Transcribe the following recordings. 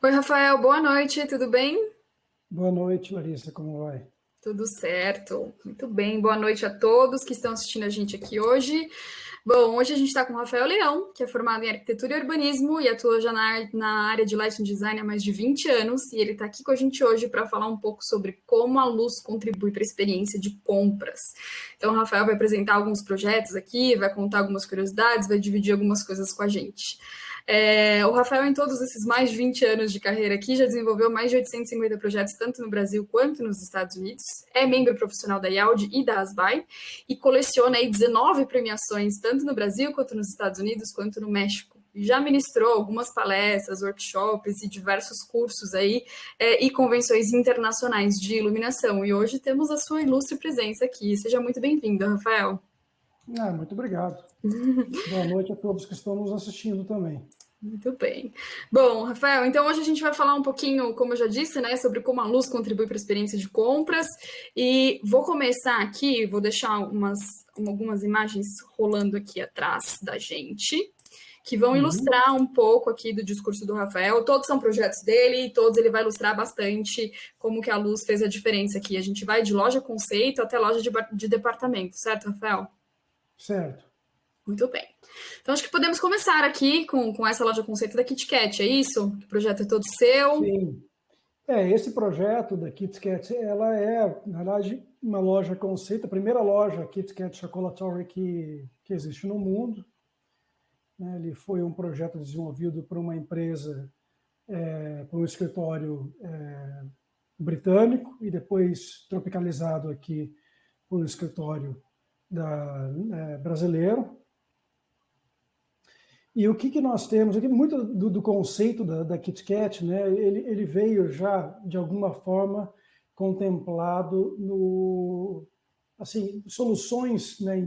Oi, Rafael, boa noite, tudo bem? Boa noite, Larissa, como vai? Tudo certo, muito bem. Boa noite a todos que estão assistindo a gente aqui hoje. Bom, hoje a gente está com o Rafael Leão, que é formado em arquitetura e urbanismo e atua já na área de lighting design há mais de 20 anos. E ele está aqui com a gente hoje para falar um pouco sobre como a luz contribui para a experiência de compras. Então, o Rafael vai apresentar alguns projetos aqui, vai contar algumas curiosidades, vai dividir algumas coisas com a gente. O Rafael, em todos esses mais de 20 anos de carreira aqui, já desenvolveu mais de 850 projetos, tanto no Brasil quanto nos Estados Unidos. É membro profissional da Yaudi e da Asbai e coleciona aí 19 premiações, tanto no Brasil quanto nos Estados Unidos, quanto no México. Já ministrou algumas palestras, workshops e diversos cursos aí e convenções internacionais de iluminação. E hoje temos a sua ilustre presença aqui. Seja muito bem-vindo, Rafael. Muito obrigado. Boa noite a todos que estão nos assistindo também. Muito bem. Bom, Rafael, então hoje a gente vai falar um pouquinho, como eu já disse, né, sobre como a luz contribui para a experiência de compras. E vou começar aqui, vou deixar algumas imagens rolando aqui atrás da gente, que vão ilustrar um pouco aqui do discurso do Rafael. Todos são projetos dele, todos ele vai ilustrar bastante como que a luz fez a diferença aqui. A gente vai de loja conceito até loja de departamento, certo, Rafael? Certo. Muito bem. Então, acho que podemos começar aqui com essa loja conceito da KitKat, é isso? O projeto é todo seu? Sim. Esse projeto da KitKat, ela é, na verdade, uma loja conceito, a primeira loja KitKat Chocolatory que existe no mundo. Ele foi um projeto desenvolvido por uma empresa, por um escritório britânico e depois tropicalizado aqui por um escritório brasileiro. E o que nós temos aqui, muito do conceito da KitKat, né, ele veio já, de alguma forma, contemplado soluções, né,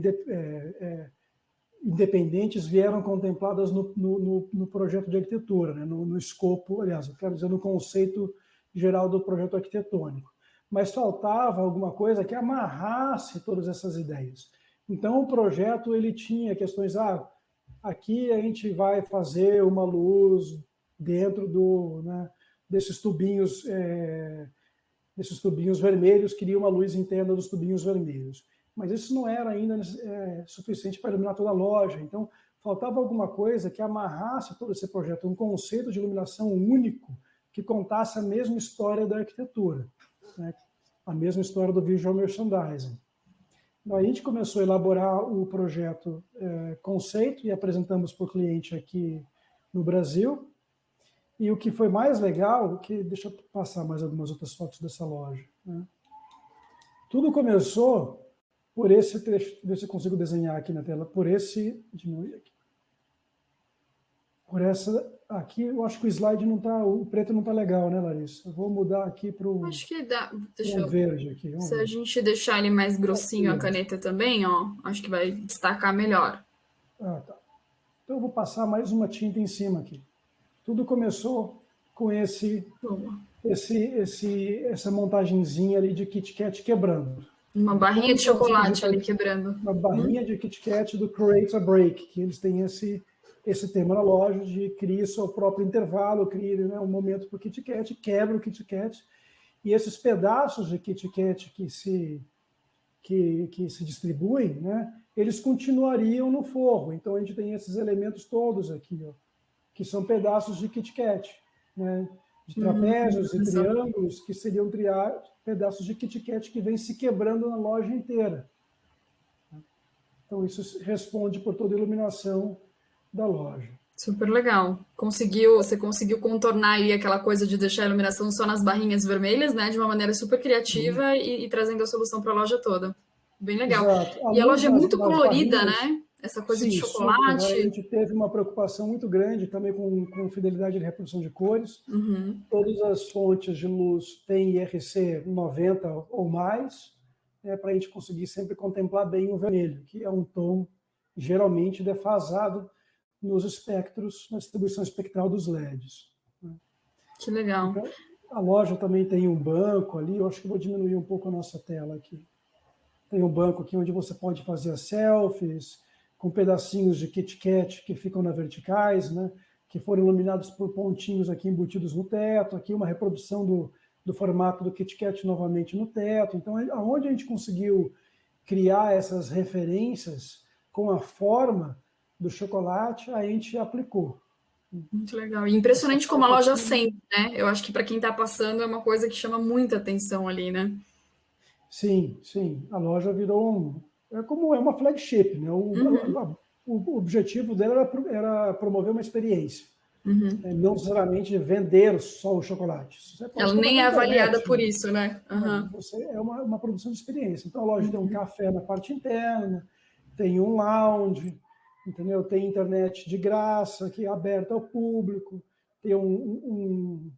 independentes vieram contempladas no projeto de arquitetura, né, no escopo, aliás, eu quero dizer, no conceito geral do projeto arquitetônico. Mas faltava alguma coisa que amarrasse todas essas ideias. Então, o projeto ele tinha questões, aqui a gente vai fazer uma luz dentro desses tubinhos vermelhos, queria uma luz interna dos tubinhos vermelhos. Mas isso não era ainda suficiente para iluminar toda a loja. Então, faltava alguma coisa que amarrasse todo esse projeto, um conceito de iluminação único que contasse a mesma história da arquitetura, né? A mesma história do visual merchandising. A gente começou a elaborar o projeto conceito e apresentamos para o cliente aqui no Brasil. E o que foi mais legal, deixa eu passar mais algumas outras fotos dessa loja, né? Tudo começou por esse trecho, ver se eu consigo desenhar aqui na tela, diminuir aqui. Por essa aqui, eu acho que o slide não está, o preto não está legal, né, Larissa? Eu vou mudar aqui para o Acho que dá. verde aqui. Se a gente deixar ele mais grossinho, a caneta também, ó, acho que vai destacar melhor. Tá. Então eu vou passar mais uma tinta em cima aqui. Tudo começou com essa montagenzinha ali de KitKat quebrando. Uma barrinha de chocolate ali quebrando. Uma barrinha de KitKat do Create a Break, que eles têm esse tema na loja de criar seu próprio intervalo, criar, né, um momento para o KitKat, quebra o KitKat, e esses pedaços de KitKat que se distribuem, né, eles continuariam no forro. Então a gente tem esses elementos todos aqui, ó, que são pedaços de KitKat, né, de trapézios e triângulos, que seriam pedaços de KitKat que vêm se quebrando na loja inteira. Então, isso responde por toda a iluminação da loja. Super legal. Você conseguiu contornar ali aquela coisa de deixar a iluminação só nas barrinhas vermelhas, né, de uma maneira super criativa e trazendo a solução para a loja toda. Bem legal. Exato. E a loja é muito colorida, barrinhas, né? Essa coisa sim, de chocolate. Super, né? A gente teve uma preocupação muito grande também com fidelidade de reprodução de cores. Todas as fontes de luz têm IRC 90 ou mais, para a gente conseguir sempre contemplar bem o vermelho, que é um tom geralmente defasado nos espectros, na distribuição espectral dos LEDs. Que legal. Então, a loja também tem um banco ali, eu acho que vou diminuir um pouco a nossa tela aqui. Tem um banco aqui onde você pode fazer as selfies, com pedacinhos de KitKat que ficam na verticais, né, que foram iluminados por pontinhos aqui embutidos no teto, aqui uma reprodução do formato do Kit Kat novamente no teto. Então, aonde a gente conseguiu criar essas referências com a forma do chocolate, a gente aplicou. Muito legal. E impressionante como a loja acende, né? Eu acho que para quem está passando é uma coisa que chama muita atenção ali, né? Sim, sim. A loja virou é uma flagship, né? O objetivo dela era promover uma experiência. Não necessariamente vender só o chocolate. Ela nem é avaliada por isso, né? Você é uma produção de experiência. Então, a loja tem um café na parte interna, tem um lounge, entendeu? Tem internet de graça, que é aberta ao público, tem um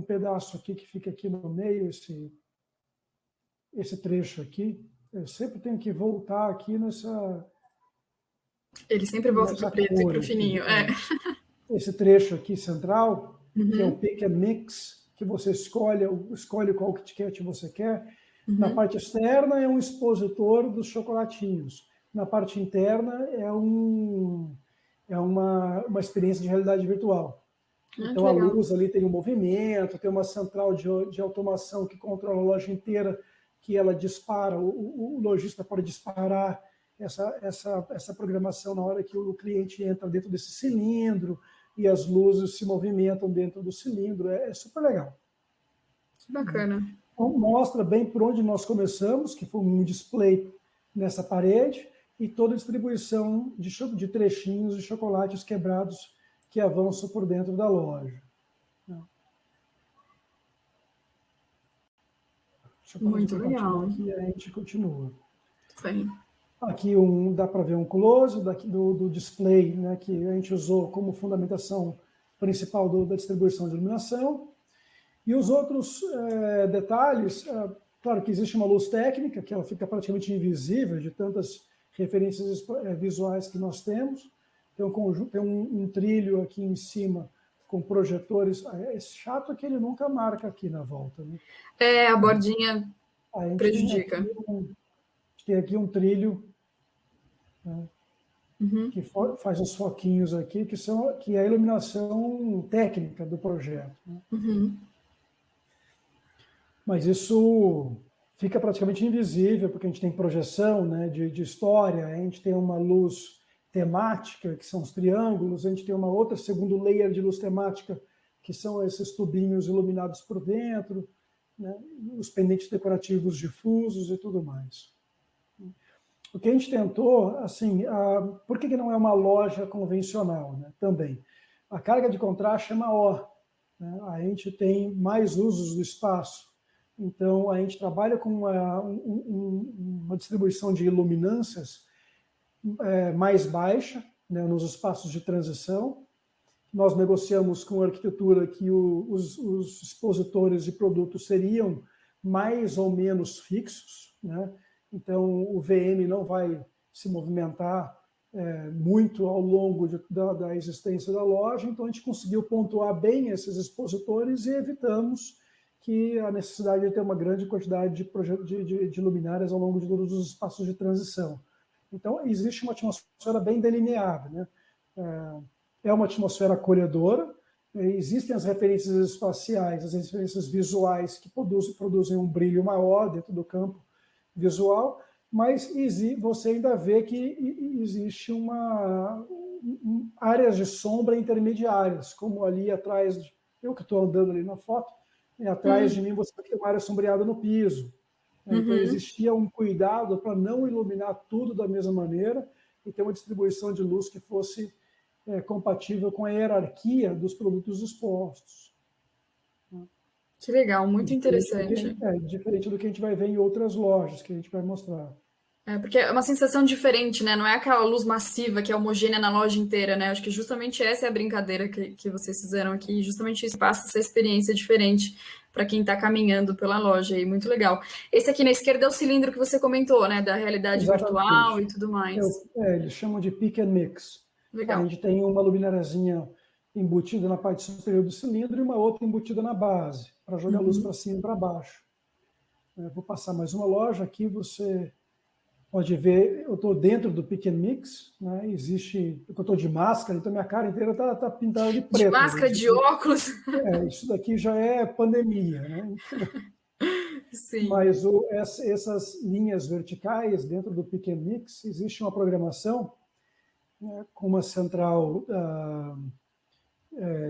pedaço aqui que fica aqui no meio, esse trecho aqui. Eu sempre tenho que voltar aqui nessa... Ele sempre volta para o preto e para o fininho. Esse trecho aqui central, que é o Pick and Mix, que você escolhe qual Kit Kat você quer. Na parte externa é um expositor dos chocolatinhos. Na parte interna é uma experiência de realidade virtual. Então a luz ali tem um movimento, tem uma central de automação que controla a loja inteira, que ela dispara, o lojista pode disparar essa programação na hora que o cliente entra dentro desse cilindro, e as luzes se movimentam dentro do cilindro. É super legal. Que bacana. Então, mostra bem por onde nós começamos, que foi um display nessa parede, e toda a distribuição de trechinhos de chocolates quebrados que avançam por dentro da loja. Muito legal. Aqui a gente continua. Sim. Aqui dá para ver um close do display, né, que a gente usou como fundamentação principal da distribuição de iluminação. E os outros detalhes, claro que existe uma luz técnica, que ela fica praticamente invisível de tantas referências visuais que nós temos. Tem um trilho aqui em cima com projetores. É chato que ele nunca marca aqui na volta, né? A bordinha prejudica. A gente tem aqui um trilho, né, que faz os foquinhos aqui, que é a iluminação técnica do projeto, né? Mas isso fica praticamente invisível, porque a gente tem projeção, né, de história, a gente tem uma luz temática, que são os triângulos, a gente tem uma outra segundo layer de luz temática, que são esses tubinhos iluminados por dentro, né, os pendentes decorativos difusos e tudo mais. O que a gente tentou, assim, por que não é uma loja convencional, né? Também. A carga de contraste é maior, né? A gente tem mais usos do espaço. Então, a gente trabalha com uma distribuição de iluminâncias mais baixa, né, nos espaços de transição. Nós negociamos com a arquitetura que os expositores de produtos seriam mais ou menos fixos, né? Então, o VM não vai se movimentar muito ao longo da existência da loja. Então, a gente conseguiu pontuar bem esses expositores e evitamos que a necessidade de ter uma grande quantidade de luminárias ao longo de todos os espaços de transição. Então, existe uma atmosfera bem delineada, né? É uma atmosfera acolhedora, existem as referências espaciais, as referências visuais que produzem um brilho maior dentro do campo visual, mas você ainda vê que existe áreas de sombra intermediárias, como ali atrás, eu que estou andando ali na foto, atrás de mim você tem uma área sombreada no piso. Então existia um cuidado para não iluminar tudo da mesma maneira e ter uma distribuição de luz que fosse compatível com a hierarquia dos produtos expostos. Que legal, muito interessante. Diferente do que a gente vai ver em outras lojas, que a gente vai mostrar. Porque é uma sensação diferente, né? Não é aquela luz massiva que é homogênea na loja inteira, né? Acho que justamente essa é a brincadeira que vocês fizeram aqui. Justamente isso passa essa experiência diferente para quem está caminhando pela loja. E muito legal. Esse aqui na esquerda é o cilindro que você comentou, né? Da realidade virtual e tudo mais. Eles chamam de Pick and Mix. Legal. A gente tem uma luminariazinha embutida na parte superior do cilindro e uma outra embutida na base, para jogar luz para cima e para baixo. Vou passar mais uma loja aqui, você Pode ver, eu estou dentro do Pick and Mix, né? Existe, eu estou de máscara, então minha cara inteira está pintada de preto. De máscara, de óculos. Isso daqui já é pandemia, né? Sim. Mas essas linhas verticais dentro do Pick and Mix, existe uma programação, né, com uma central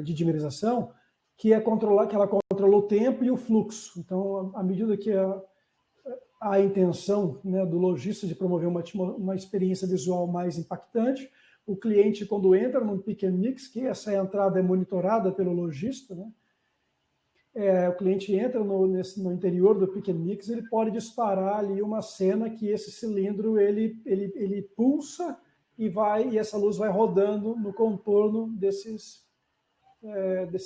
de dimerização que ela controla o tempo e o fluxo. Então, à medida que a intenção, né, do lojista de promover uma experiência visual mais impactante, o cliente, quando entra no Pick and Mix, que essa entrada é monitorada pelo lojista, né, o cliente entra no interior do Pick and Mix, ele pode disparar ali uma cena que esse cilindro ele pulsa e essa luz vai rodando no contorno desses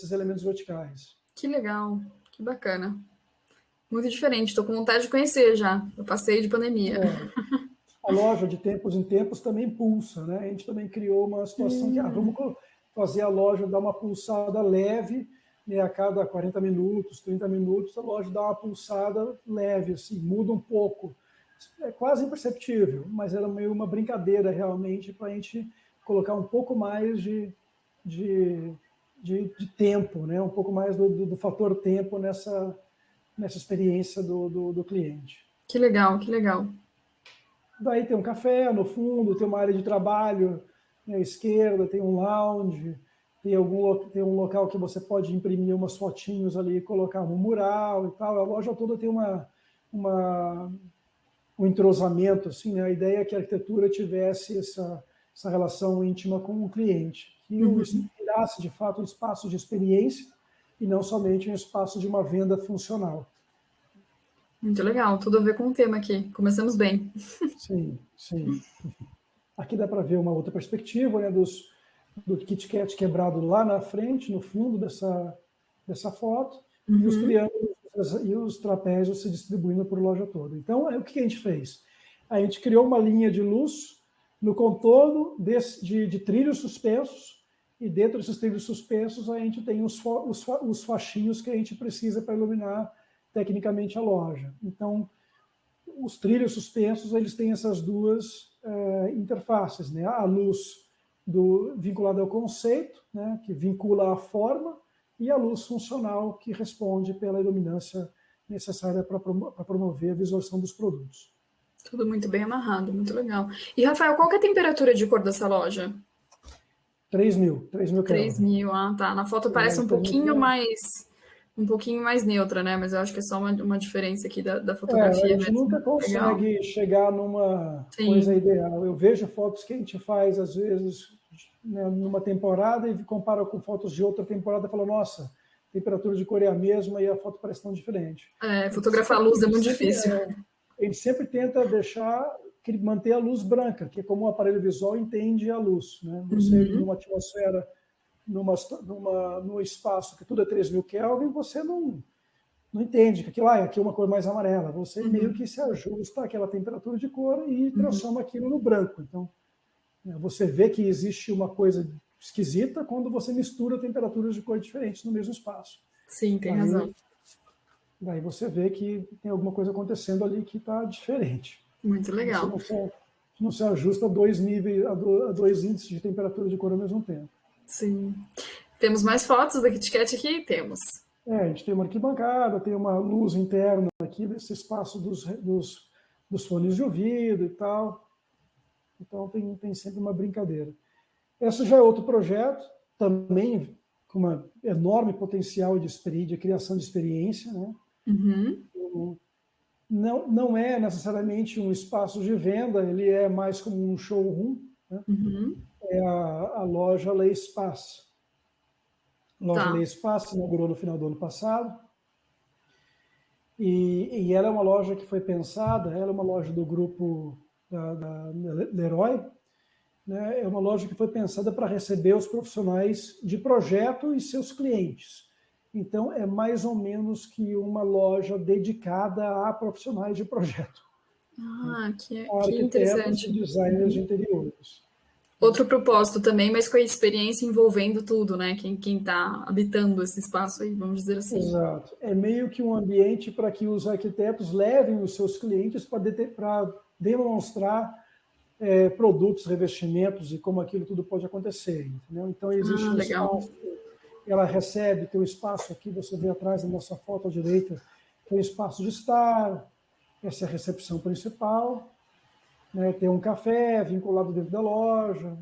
elementos verticais. Que legal, que bacana. Muito diferente, estou com vontade de conhecer já. Eu passei de pandemia. A loja, de tempos em tempos, também pulsa, né? A gente também criou uma situação que vamos fazer a loja dar uma pulsada leve, né? A cada 40 minutos, 30 minutos, a loja dá uma pulsada leve, assim, muda um pouco. É quase imperceptível, mas era meio uma brincadeira realmente para a gente colocar um pouco mais de tempo, né? Um pouco mais do fator tempo nessa experiência do cliente. Que legal, que legal. Daí tem um café no fundo, tem uma área de trabalho, à esquerda tem um lounge, tem um local que você pode imprimir umas fotinhos ali e colocar no mural e tal. A loja toda tem um entrosamento, assim, né? A ideia é que a arquitetura tivesse essa relação íntima com o cliente, que virasse, de fato, um espaço de experiência e não somente um espaço de uma venda funcional. Muito legal, tudo a ver com o tema aqui. Começamos bem. Sim, sim. Aqui dá para ver uma outra perspectiva, né, do Kit Kat quebrado lá na frente, no fundo dessa foto, e os triângulos e os trapézios se distribuindo por loja toda. Então, o que a gente fez? A gente criou uma linha de luz no contorno de trilhos suspensos, e dentro desses trilhos suspensos a gente tem os faixinhos que a gente precisa para iluminar tecnicamente a loja. Então, os trilhos suspensos, eles têm essas duas interfaces, né? A luz vinculada ao conceito, né, que vincula a forma, e a luz funcional, que responde pela iluminância necessária para promover a visualização dos produtos. Tudo muito bem amarrado, muito legal. E, Rafael, qual que é a temperatura de cor dessa loja? 3.000 Kelvin. 3.000, tá. Na foto parece um pouquinho mais neutra, né? Mas eu acho que é só uma diferença aqui da fotografia. A gente nunca consegue chegar numa coisa ideal. Eu vejo fotos que a gente faz, às vezes, né, numa temporada e compara com fotos de outra temporada e fala, nossa, a temperatura de cor é a mesma e a foto parece tão diferente. Fotografar a luz é muito difícil. A gente sempre tenta manter a luz branca, que é como o aparelho visual entende a luz, né? Você, numa atmosfera, num espaço que tudo é 3.000 Kelvin, você não entende que aqui é uma cor mais amarela. Você meio que se ajusta àquela temperatura de cor e transforma aquilo no branco. Então, você vê que existe uma coisa esquisita quando você mistura temperaturas de cor diferentes no mesmo espaço. Sim, tem razão. Daí você vê que tem alguma coisa acontecendo ali que está diferente. Muito legal. Você não se ajusta a dois índices de temperatura de cor ao mesmo tempo. Sim. Temos mais fotos da Kit Kat aqui? Temos. A gente tem uma arquibancada, tem uma luz interna aqui desse espaço dos fones de ouvido e tal. Então tem sempre uma brincadeira. Esse já é outro projeto, também com uma enorme potencial de criação de experiência, né? Não é necessariamente um espaço de venda, ele é mais como um showroom, né? É a loja Le Espace. A loja Le Espace se inaugurou no final do ano passado. E ela é uma loja que foi pensada, ela é uma loja do grupo da Leroy, né? É uma loja que foi pensada para receber os profissionais de projeto e seus clientes. Então, é mais ou menos que uma loja dedicada a profissionais de projeto. Que interessante. E designers de interiores. Outro propósito também, mas com a experiência envolvendo tudo, né? Quem está habitando esse espaço aí, vamos dizer assim. Exato. É meio que um ambiente para que os arquitetos levem os seus clientes para demonstrar produtos, revestimentos e como aquilo tudo pode acontecer, entendeu? Então, existe um espaço, ela recebe, tem o espaço aqui, você vê atrás da nossa foto à direita, tem o espaço de estar, essa é a recepção principal, né? Tem um café vinculado dentro da loja,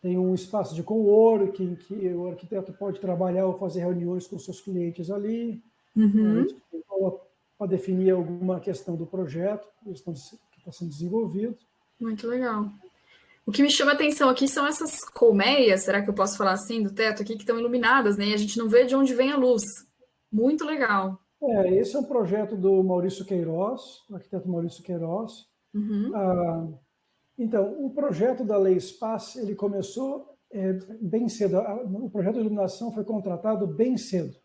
tem um espaço de coworking, que o arquiteto pode trabalhar ou fazer reuniões com seus clientes ali, para definir alguma questão do projeto que está sendo desenvolvido. Muito legal. O que me chama a atenção aqui são essas colmeias, será que eu posso falar assim, do teto aqui, que estão iluminadas, né? E a gente não vê de onde vem a luz. Muito legal. Esse é um projeto do Maurício Queiroz, o arquiteto Maurício Queiroz. Então, o projeto da Lei Space, ele começou bem cedo. O projeto de iluminação foi contratado bem cedo.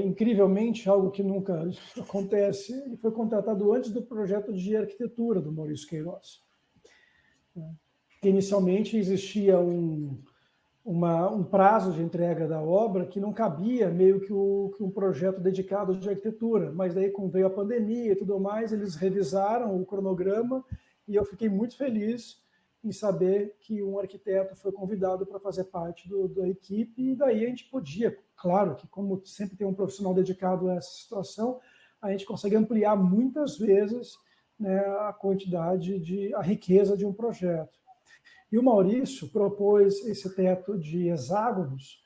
Incrivelmente, algo que nunca acontece, ele foi contratado antes do projeto de arquitetura do Maurício Queiroz. Que inicialmente existia um prazo de entrega da obra que não cabia meio que um projeto dedicado de arquitetura, mas daí, como veio a pandemia e tudo mais, eles revisaram o cronograma e eu fiquei muito feliz em saber que um arquiteto foi convidado para fazer parte da equipe, e daí a gente podia, claro que como sempre tem um profissional dedicado a essa situação, a gente consegue ampliar muitas vezes, né, a riqueza de um projeto. E o Maurício propôs esse teto de hexágonos.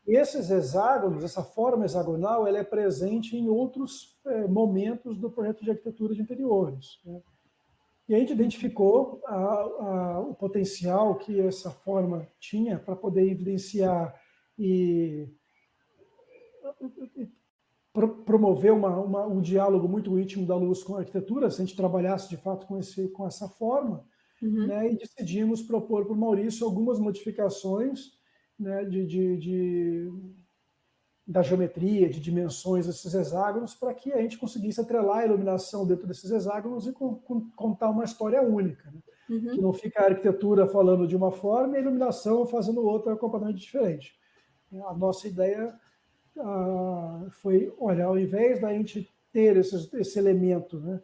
E esses hexágonos, essa forma hexagonal, ela é presente em outros momentos do projeto de arquitetura de interiores, né? E a gente identificou o potencial que essa forma tinha para poder evidenciar e promover um diálogo muito íntimo da luz com a arquitetura, se a gente trabalhasse de fato com essa forma, né, e decidimos propor para o Maurício algumas modificações, né, da geometria, de dimensões desses hexágonos, para que a gente conseguisse atrelar a iluminação dentro desses hexágonos e contar uma história única, né? Que não fica a arquitetura falando de uma forma e a iluminação fazendo outra completamente diferente. A nossa ideia foi, olha, ao invés da gente ter esse elemento, né,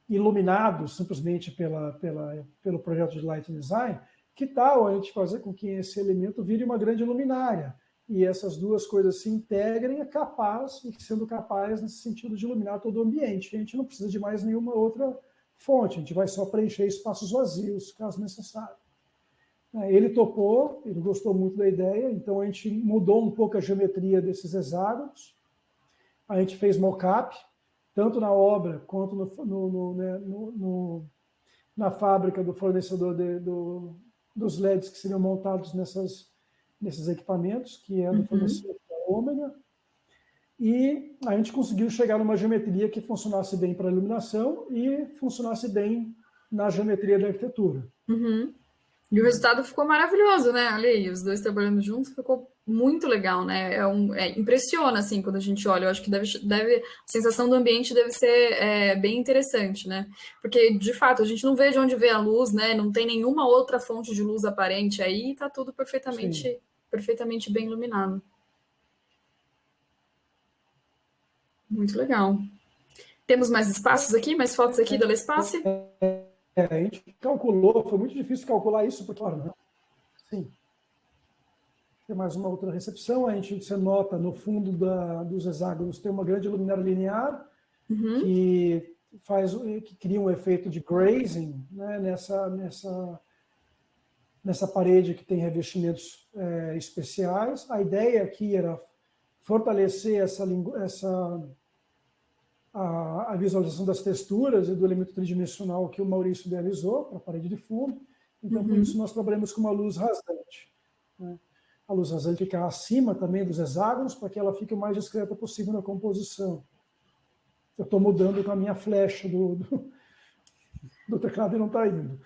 iluminado simplesmente pelo projeto de Light Design, que tal a gente fazer com que esse elemento vire uma grande luminária? E essas duas coisas se integrem, sendo capaz nesse sentido de iluminar todo o ambiente. A gente não precisa de mais nenhuma outra fonte, a gente vai só preencher espaços vazios, caso necessário. Ele topou, ele gostou muito da ideia, então a gente mudou um pouco a geometria desses hexágonos, a gente fez mock-up, tanto na obra quanto na fábrica do fornecedor dos LEDs que seriam montados nesses equipamentos, que é do fornecedor da Ômega, e a gente conseguiu chegar numa geometria que funcionasse bem para a iluminação e funcionasse bem na geometria da arquitetura. E o resultado ficou maravilhoso, né? Ali, os dois trabalhando juntos, ficou muito legal, né? Impressiona, assim, quando a gente olha. Eu acho que a sensação do ambiente deve ser bem interessante, né? Porque, de fato, a gente não vê de onde vê a luz, né? Não tem nenhuma outra fonte de luz aparente aí, e tá tudo perfeitamente bem iluminado. Muito legal. Temos mais espaços aqui, mais fotos aqui da L'Espace? A gente calculou, foi muito difícil calcular isso, porque, claro, né? Sim. Tem mais uma outra recepção, você nota no fundo dos hexágonos tem uma grande luminária linear, que cria um efeito de grazing, né, nessa parede que tem revestimentos especiais. A ideia aqui era fortalecer a visualização das texturas e do elemento tridimensional que o Maurício idealizou para a parede de fundo. Então, por isso, nós trabalhamos com uma luz rasante, né? A luz rasante fica acima também dos hexágonos, para que ela fique o mais discreta possível na composição. Eu estou mudando com a minha flecha do teclado e não está indo.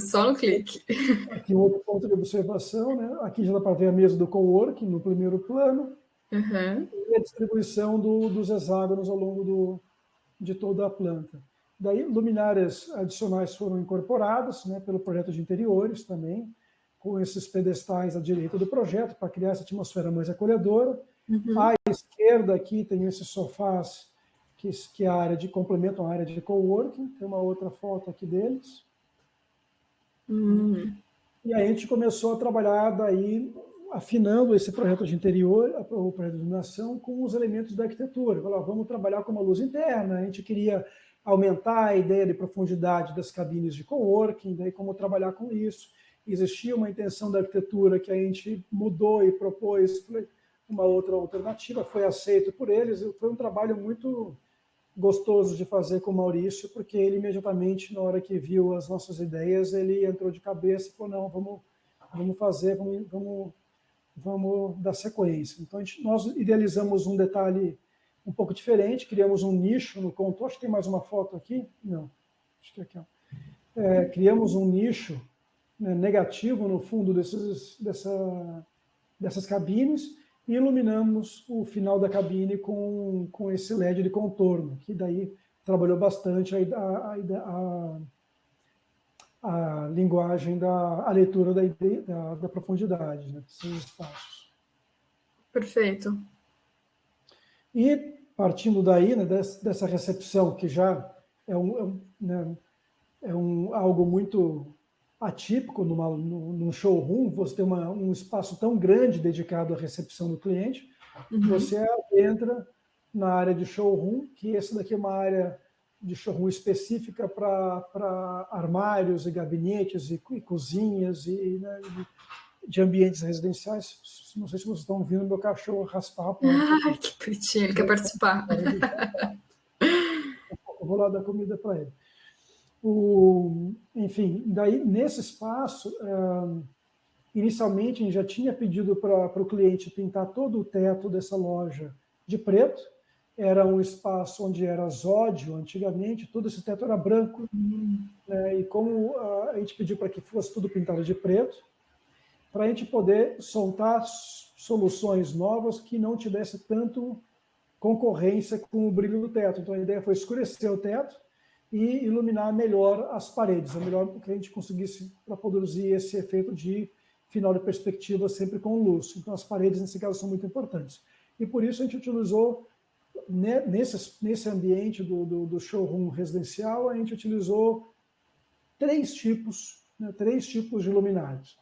Só no clique. Aqui outro ponto de observação, né? Aqui já dá para ver a mesa do coworking no primeiro plano. E a distribuição dos hexágonos ao longo de toda a planta. Daí, luminárias adicionais foram incorporadas, né, pelo projeto de interiores também, com esses pedestais à direita do projeto, para criar essa atmosfera mais acolhedora. À esquerda aqui tem esses sofás que é a área de complemento, a área de coworking. Tem uma outra foto aqui deles. E aí a gente começou a trabalhar daí, afinando esse projeto de interior, o projeto de iluminação, com os elementos da arquitetura. Vamos trabalhar com uma luz interna, a gente queria aumentar a ideia de profundidade das cabines de coworking, daí como trabalhar com isso. Existia uma intenção da arquitetura que a gente mudou e propôs uma outra alternativa, foi aceito por eles. Foi um trabalho muito gostoso de fazer com o Maurício, porque ele imediatamente, na hora que viu as nossas ideias, ele entrou de cabeça e falou, não, vamos fazer, vamos dar sequência. Então, nós idealizamos um detalhe um pouco diferente, criamos um nicho no contorno. Acho que tem mais uma foto aqui? Não, acho que é aqui. Criamos um nicho, né, negativo no fundo dessas cabines, e iluminamos o final da cabine com esse LED de contorno, que daí trabalhou bastante a linguagem, a leitura da profundidade, né, desses espaços. Perfeito. E partindo daí, né, dessa recepção, que já é algo muito atípico num showroom, você ter um espaço tão grande dedicado à recepção do cliente, você entra na área de showroom, que essa daqui é uma área de showroom específica para armários e gabinetes e cozinhas né, de ambientes residenciais. Não sei se vocês estão ouvindo meu cachorro raspar a porta. Que bonitinho, ele quer participar. Eu vou lá dar comida para ele. Enfim, daí nesse espaço, inicialmente a gente já tinha pedido para o cliente pintar todo o teto dessa loja de preto. Era um espaço onde era sódio antigamente, todo esse teto era branco. Né, e como a gente pediu para que fosse tudo pintado de preto, para a gente poder soltar soluções novas que não tivesse tanto concorrência com o brilho do teto. Então a ideia foi escurecer o teto e iluminar melhor as paredes, melhor que a gente conseguisse para produzir esse efeito de final de perspectiva sempre com luz. Então as paredes, nesse caso, são muito importantes. E por isso a gente utilizou, nesse ambiente do showroom residencial, a gente utilizou três tipos de luminárias.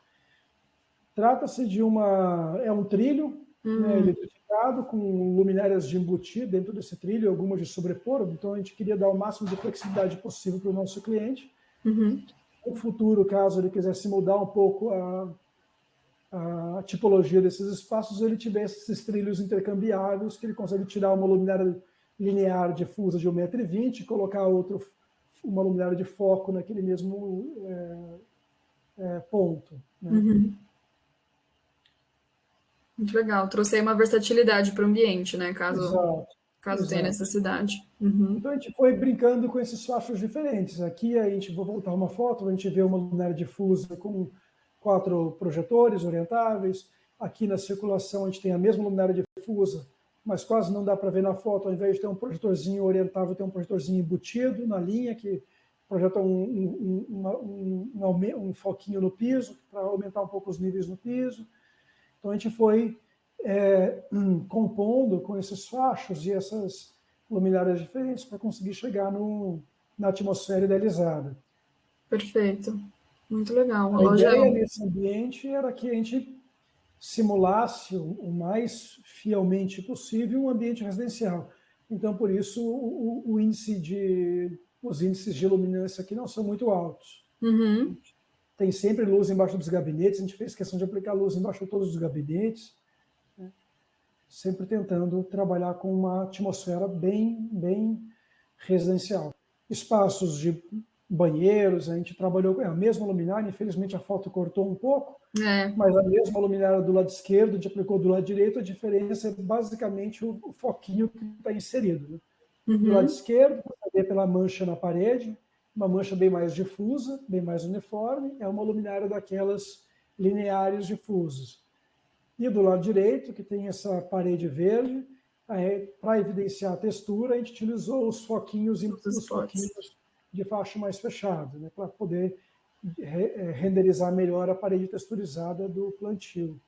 Trata-se de um trilho, né, eletrificado, com luminárias de embutir dentro desse trilho, algumas de sobrepor. Então, a gente queria dar o máximo de flexibilidade possível para o nosso cliente. No futuro, caso ele quisesse mudar um pouco a tipologia desses espaços, ele tivesse esses trilhos intercambiáveis, que ele consegue tirar uma luminária linear difusa de 1,20 m, colocar uma luminária de foco naquele mesmo ponto. Né? Muito legal. Trouxe aí uma versatilidade para o ambiente, né? Caso tenha necessidade. Então a gente foi brincando com esses fachos diferentes. Aqui a gente, vou voltar uma foto, a gente vê uma luminária difusa com 4 projetores orientáveis. Aqui na circulação a gente tem a mesma luminária difusa, mas quase não dá para ver na foto. Ao invés de ter um projetorzinho orientável, tem um projetorzinho embutido na linha que projeta um foquinho no piso para aumentar um pouco os níveis no piso. Então, a gente foi compondo com esses fachos e essas luminárias diferentes para conseguir chegar na atmosfera idealizada. Perfeito. Muito legal. A ideia nesse ambiente era que a gente simulasse o mais fielmente possível um ambiente residencial. Então, por isso, os índices de luminância aqui não são muito altos. Tem sempre luz embaixo dos gabinetes, a gente fez questão de aplicar luz embaixo de todos os gabinetes, né? Sempre tentando trabalhar com uma atmosfera bem residencial. Espaços de banheiros, a gente trabalhou com a mesma luminária, infelizmente a foto cortou um pouco, mas a mesma luminária do lado esquerdo, a gente aplicou do lado direito, a diferença é basicamente o foquinho que está inserido. Né? Do lado esquerdo, você vê pela mancha na parede, uma mancha bem mais difusa, bem mais uniforme, é uma luminária daquelas lineares difusas. E do lado direito, que tem essa parede verde, para evidenciar a textura, a gente utilizou os foquinhos de faixa mais fechada, né, para poder renderizar melhor a parede texturizada do plantio.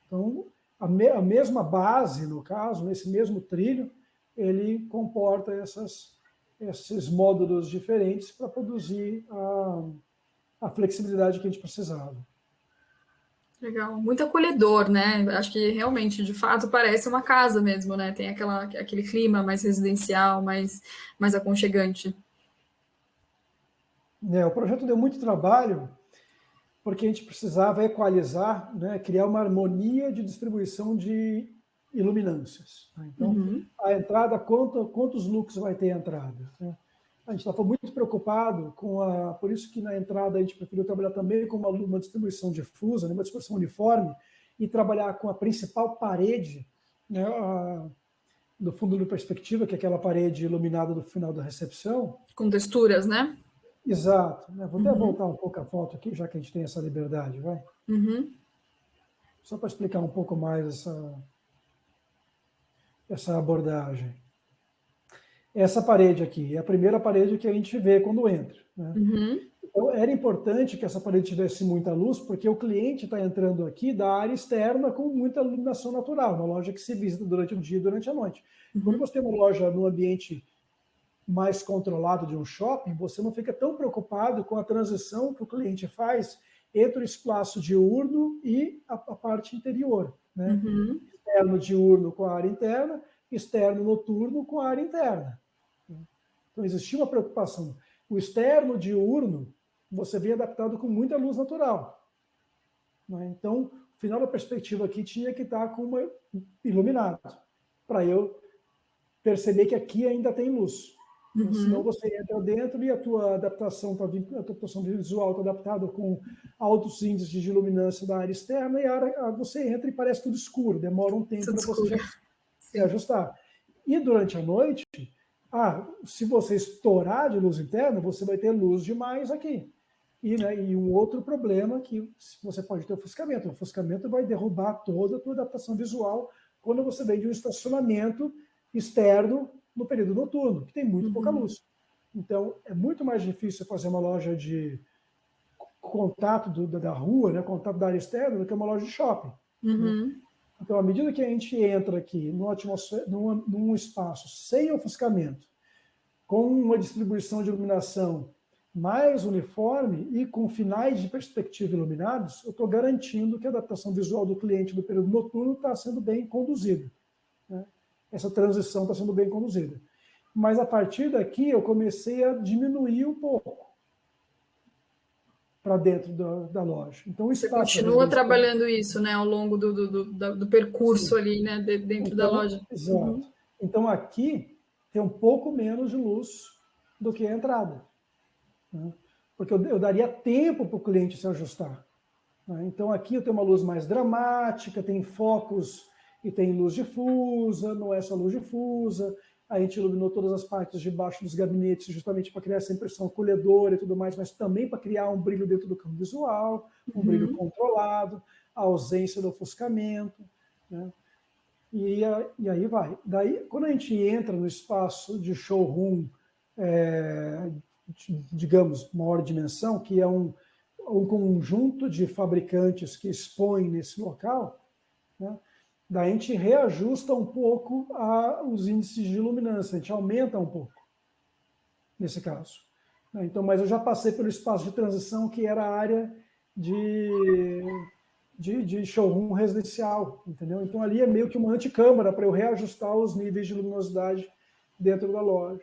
Então, a mesma base, no caso, nesse mesmo trilho, ele comporta esses módulos diferentes para produzir a flexibilidade que a gente precisava. Legal, muito acolhedor, né? Acho que realmente, de fato, parece uma casa mesmo, né? Tem aquele clima mais residencial, mais aconchegante. O projeto deu muito trabalho, porque a gente precisava equalizar, né, criar uma harmonia de distribuição de iluminâncias. Então, a entrada, quantos lux vai ter a entrada? Né? A gente estava muito preocupado por isso que na entrada a gente preferiu trabalhar também com uma distribuição difusa, uma distribuição uniforme, e trabalhar com a principal parede, né, do fundo de perspectiva, que é aquela parede iluminada do final da recepção. Com texturas, né? Exato. Né? Vou até voltar um pouco a foto aqui, já que a gente tem essa liberdade, vai? Só para explicar um pouco mais essa abordagem. Essa parede aqui é a primeira parede que a gente vê quando entra. Né? Então, era importante que essa parede tivesse muita luz, porque o cliente está entrando aqui da área externa com muita iluminação natural, uma loja que se visita durante o dia e durante a noite. Quando você tem uma loja no ambiente mais controlado de um shopping, você não fica tão preocupado com a transição que o cliente faz entre o espaço diurno e a parte interior. Né? Externo diurno com a área interna, externo noturno com a área interna. Então, existia uma preocupação. O externo diurno, você vê adaptado com muita luz natural. Né? Então, o final da perspectiva aqui tinha que estar iluminado, para eu perceber que aqui ainda tem luz. Senão você entra dentro e a tua adaptação visual está adaptada com altos índices de iluminância da área externa, e você entra e parece tudo escuro, demora um tempo para você se ajustar. E durante a noite, se você estourar de luz interna, você vai ter luz demais aqui. E um outro problema que você pode ter ofuscamento. O ofuscamento vai derrubar toda a tua adaptação visual quando você vem de um estacionamento externo no período noturno, que tem muito pouca luz. Então, é muito mais difícil fazer uma loja de contato da rua, né, contato da área externa, do que uma loja de shopping. Então, à medida que a gente entra aqui num espaço sem ofuscamento, com uma distribuição de iluminação mais uniforme e com finais de perspectiva iluminados, eu estou garantindo que a adaptação visual do cliente do período noturno está sendo bem conduzida. Né? Essa transição está sendo bem conduzida. Mas, a partir daqui, eu comecei a diminuir um pouco para dentro da loja. Então, você continua trabalhando isso, né, ao longo do percurso ali, né, dentro da loja. Exato. Então, aqui tem um pouco menos de luz do que a entrada. Né? Porque eu daria tempo para o cliente se ajustar. Né? Então, aqui eu tenho uma luz mais dramática, tem focos e tem luz difusa, não é só luz difusa. A gente iluminou todas as partes de baixo dos gabinetes justamente para criar essa impressão acolhedora e tudo mais, mas também para criar um brilho dentro do campo visual, um brilho controlado, a ausência do ofuscamento. Né? E aí vai. Daí, quando a gente entra no espaço de showroom, digamos, maior dimensão, que é um conjunto de fabricantes que expõem nesse local, né? Daí a gente reajusta um pouco os índices de iluminância, a gente aumenta um pouco, nesse caso. Então, mas eu já passei pelo espaço de transição, que era a área de showroom residencial, entendeu? Então, ali é meio que uma anticâmara para eu reajustar os níveis de luminosidade dentro da loja.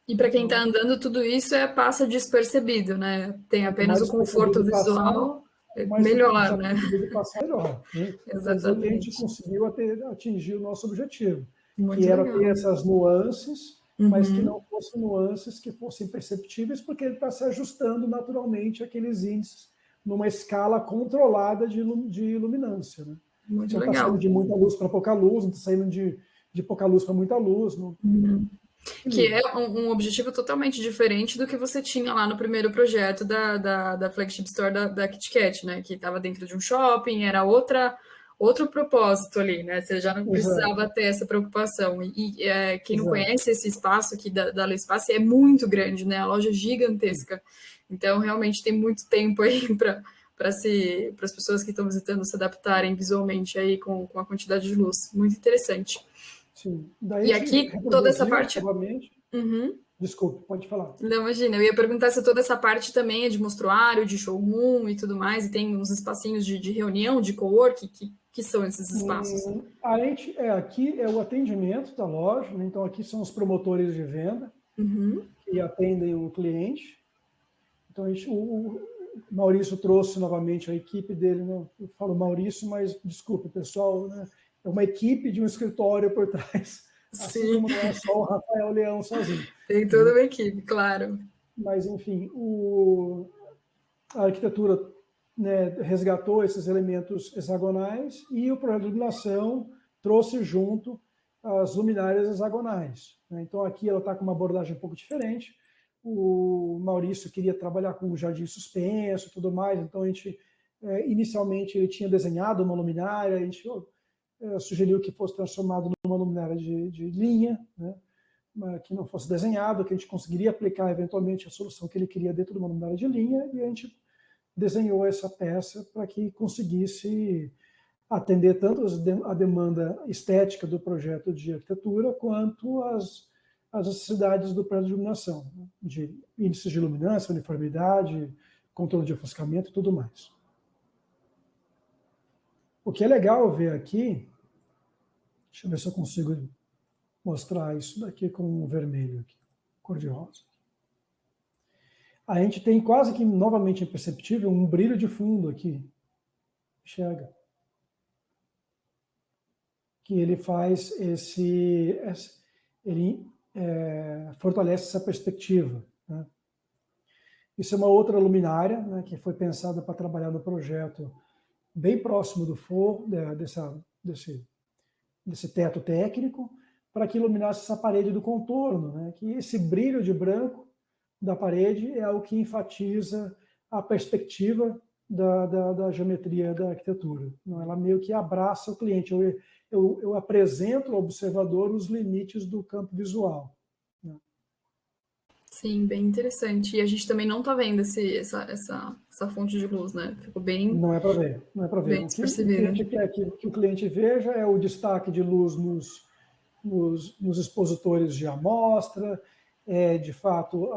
E para quem está andando, tudo isso passa despercebido, né? Tem apenas o conforto visual. Melhor, né? Melhor, né? Exatamente. A gente conseguiu atingir o nosso objetivo, Muito que era legal. ter essas nuances, mas que não fossem nuances que fossem perceptíveis, porque ele está se ajustando naturalmente àqueles índices numa escala controlada de iluminância. Né? Muito não legal. está saindo de muita luz para pouca luz, não está saindo de pouca luz para muita luz. Não... Que é um objetivo totalmente diferente do que você tinha lá no primeiro projeto da Flagship Store da KitKat, né? Que estava dentro de um shopping, era outro propósito ali, né? Você já não precisava ter essa preocupação. Quem não conhece esse espaço aqui da Le Espace é muito grande, né? A loja é gigantesca. Então, realmente, tem muito tempo aí para as pessoas que estão visitando se adaptarem visualmente aí com a quantidade de luz. Muito interessante. Sim. Daí E a gente aqui, toda essa reproduziu parte... novamente. Uhum. Desculpe, pode falar. Não, imagina, eu ia perguntar se toda essa parte também é de mostruário, de showroom e tudo mais, e tem uns espacinhos de reunião, de cowork, que são esses espaços? Aqui é o atendimento da loja, né? Então aqui são os promotores de venda Uhum. que atendem o cliente. Então o Maurício trouxe novamente a equipe dele, né? Eu falo Maurício, mas desculpe, pessoal, né? É uma equipe de um escritório por trás, assim Sim, como não é só o Rafael Leão sozinho, tem toda né? uma equipe, claro. Mas enfim, a arquitetura, né, resgatou esses elementos hexagonais e o projeto de iluminação trouxe junto as luminárias hexagonais, né? Então aqui ela está com uma abordagem um pouco diferente. O Maurício queria trabalhar com o jardim suspenso e tudo mais, então a gente inicialmente ele tinha desenhado uma luminária, a gente sugeriu que fosse transformado numa luminária de linha, né? Que não fosse desenhado, que a gente conseguiria aplicar eventualmente a solução que ele queria dentro de uma luminária de linha, e a gente desenhou essa peça para que conseguisse atender tanto a demanda estética do projeto de arquitetura quanto as necessidades do projeto de iluminação, né? De índices de iluminância, uniformidade, controle de ofuscamento e tudo mais. O que é legal ver aqui, deixa eu ver se eu consigo mostrar isso daqui com o vermelho, aqui, cor de rosa. A gente tem quase que novamente imperceptível um brilho de fundo aqui. Enxerga? Que ele faz ele fortalece essa perspectiva, né? Isso é uma outra luminária, né, que foi pensada para trabalhar no projeto bem próximo do forro, desse teto técnico, para que iluminasse essa parede do contorno, né? Que esse brilho de branco da parede é o que enfatiza a perspectiva da geometria da arquitetura. Ela meio que abraça o cliente. Eu apresento ao observador os limites do campo visual. Sim, bem interessante. E a gente também não está vendo essa fonte de luz, né? Ficou bem, Não é para ver, não é para ver. bem O que a despercebida. gente quer que o cliente veja é o destaque de luz nos expositores de amostra, de fato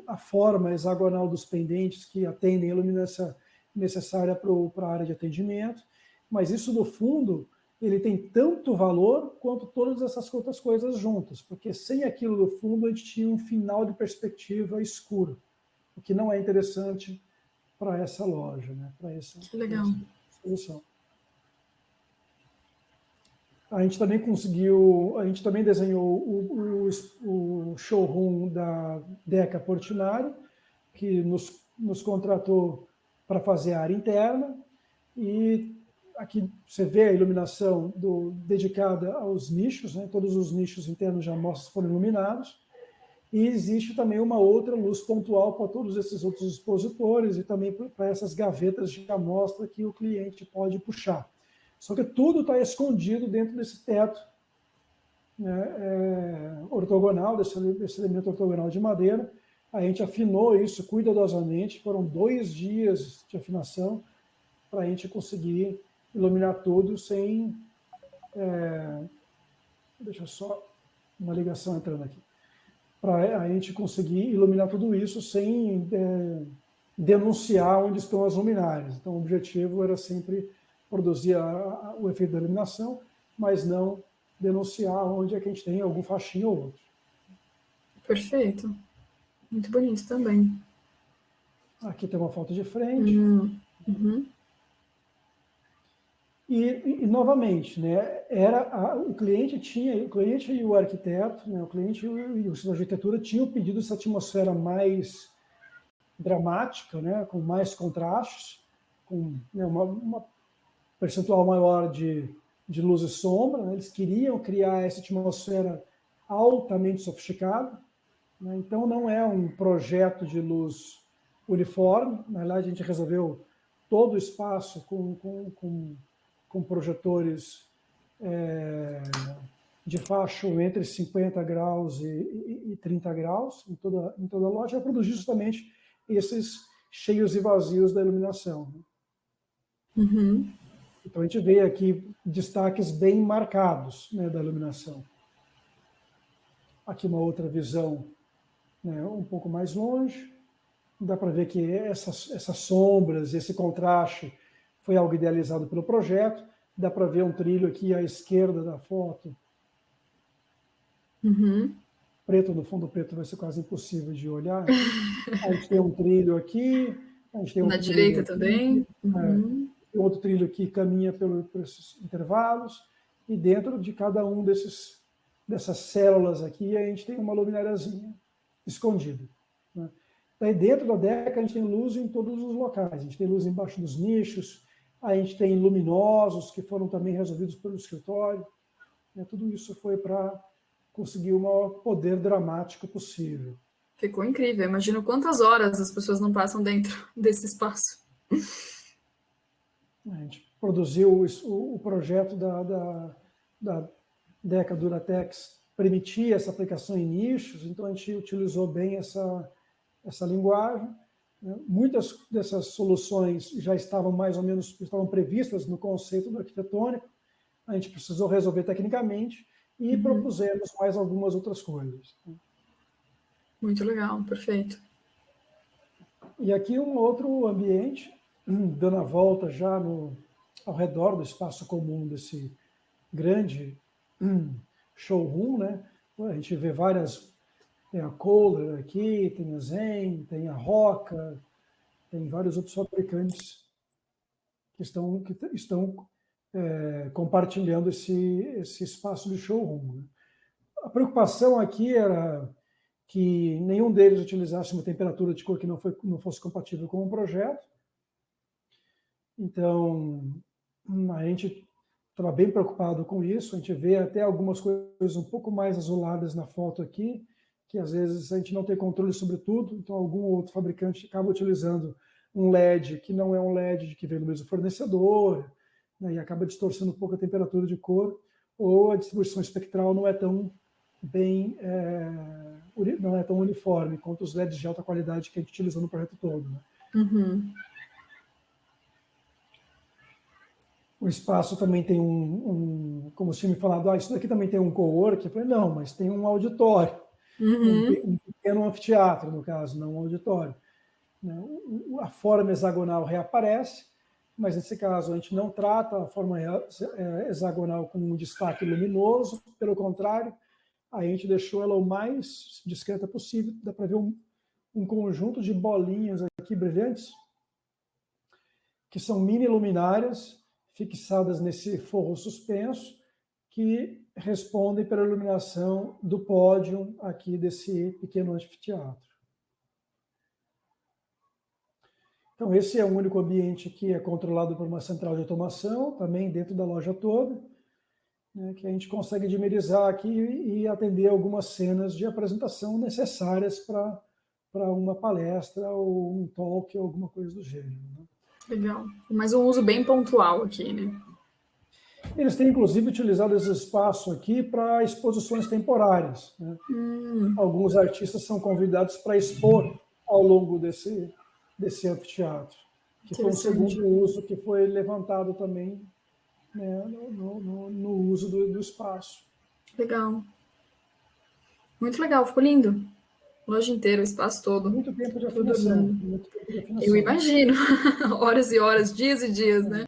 a forma hexagonal dos pendentes que atendem a iluminação necessária para a área de atendimento, mas isso no fundo ele tem tanto valor quanto todas essas outras coisas juntas, porque sem aquilo no fundo a gente tinha um final de perspectiva escuro, o que não é interessante para essa loja, né? Para essa solução. A gente também desenhou o showroom da Deca Portinari, que nos contratou para fazer a área interna, e aqui você vê a iluminação dedicada aos nichos, né? Todos os nichos internos de amostras foram iluminados, e existe também uma outra luz pontual para todos esses outros expositores e também para essas gavetas de amostra que o cliente pode puxar. Só que tudo está escondido dentro desse teto, né, ortogonal, desse elemento ortogonal de madeira. A gente afinou isso cuidadosamente, foram 2 dias de afinação para a gente conseguir iluminar tudo sem... deixa só uma ligação entrando aqui. Para a gente conseguir iluminar tudo isso sem denunciar onde estão as luminárias. Então, o objetivo era sempre produzir o efeito da iluminação, mas não denunciar onde é que a gente tem algum faixinho ou outro. Perfeito. Muito bonito também. Aqui tem uma foto de frente. Uhum. E novamente, né, o cliente e o arquiteto, né, o cliente e o sistema de arquitetura tinham pedido essa atmosfera mais dramática, né, com mais contrastes, com, né, uma percentual maior de luz e sombra, né? Eles queriam criar essa atmosfera altamente sofisticada, né? Então não é um projeto de luz uniforme. Na verdade, a gente resolveu todo o espaço com projetores de faixa entre 50 graus e 30 graus em toda a loja, para produzir justamente esses cheios e vazios da iluminação. Uhum. Então, a gente vê aqui destaques bem marcados, né, da iluminação. Aqui uma outra visão, né, um pouco mais longe. Dá para ver que essas sombras, esse contraste foi algo idealizado pelo projeto. Dá para ver um trilho aqui à esquerda da foto. Uhum. Preto, no fundo preto vai ser quase impossível de olhar. A gente tem um trilho aqui, a gente tem Na outro trilho direita aqui, também. Uhum. outro trilho aqui caminha por esses intervalos, e dentro de cada um dessas células aqui, a gente tem uma luminariazinha escondida, né? Daí dentro da Deca a gente tem luz em todos os locais, a gente tem luz embaixo dos nichos, a gente tem luminosos que foram também resolvidos pelo escritório, né? Tudo isso foi para conseguir o maior poder dramático possível. Ficou incrível. Imagino quantas horas as pessoas não passam dentro desse espaço. A gente produziu o projeto da Deca Duratex, permitia essa aplicação em nichos, então a gente utilizou bem essa linguagem, né? Muitas dessas soluções já estavam mais ou menos previstas no conceito do arquitetônico, a gente precisou resolver tecnicamente e propusemos mais algumas outras coisas. Muito legal, perfeito. E aqui um outro ambiente, dando a volta já ao redor do espaço comum desse grande showroom, né? A gente vê várias, tem a Kohler aqui, tem a Zen, tem a Roca, tem vários outros fabricantes que estão compartilhando esse espaço de showroom, né? A preocupação aqui era que nenhum deles utilizasse uma temperatura de cor que não fosse compatível com o projeto. Então, a gente estava bem preocupado com isso. A gente vê até algumas coisas um pouco mais azuladas na foto aqui, que às vezes a gente não tem controle sobre tudo, então algum outro fabricante acaba utilizando um LED que não é um LED que vem do mesmo fornecedor, né, e acaba distorcendo um pouco a temperatura de cor, ou a distribuição espectral não é tão não é tão uniforme quanto os LEDs de alta qualidade que a gente utilizou no projeto todo, né? Uhum. O espaço também tem como você tinha me falado, isso daqui também tem um coworking. Eu falei, não, mas tem um auditório, um pequeno anfiteatro, no caso, não um auditório. A forma hexagonal reaparece, mas nesse caso a gente não trata a forma hexagonal com um destaque luminoso, pelo contrário, a gente deixou ela o mais discreta possível. Dá para ver um conjunto de bolinhas aqui brilhantes, que são mini luminárias fixadas nesse forro suspenso, que respondem pela iluminação do pódio aqui desse pequeno anfiteatro. Então, esse é o único ambiente que é controlado por uma central de automação, também dentro da loja toda, né, que a gente consegue dimerizar aqui e atender algumas cenas de apresentação necessárias para uma palestra ou um talk ou alguma coisa do gênero, né? Legal. Mas um uso bem pontual aqui, né? Eles têm, inclusive, utilizado esse espaço aqui para exposições temporárias, né? Alguns artistas são convidados para expor ao longo desse anfiteatro, que foi um segundo uso que foi levantado também, né, no uso do espaço. Legal. Muito legal, ficou lindo. Loja inteira, o espaço todo. Muito tempo de afinação. Eu imagino. Horas e horas, dias e dias, né?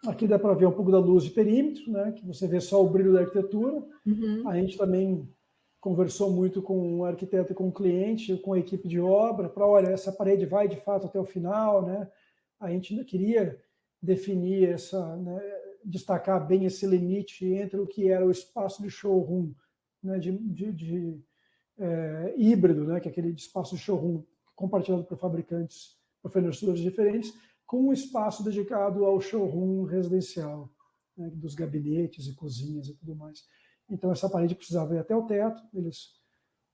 Aqui dá para ver um pouco da luz de perímetro, né, que você vê só o brilho da arquitetura. A gente também conversou muito com o arquiteto e com o cliente, com a equipe de obra, para, olha, essa parede vai de fato até o final, né? A gente queria definir né, destacar bem esse limite entre o que era o espaço de showroom, né, híbrido, né, que é aquele espaço de showroom compartilhado por fabricantes, por fornecedores diferentes, com um espaço dedicado ao showroom residencial, né, dos gabinetes e cozinhas e tudo mais. Então, essa parede precisava ir até o teto, eles,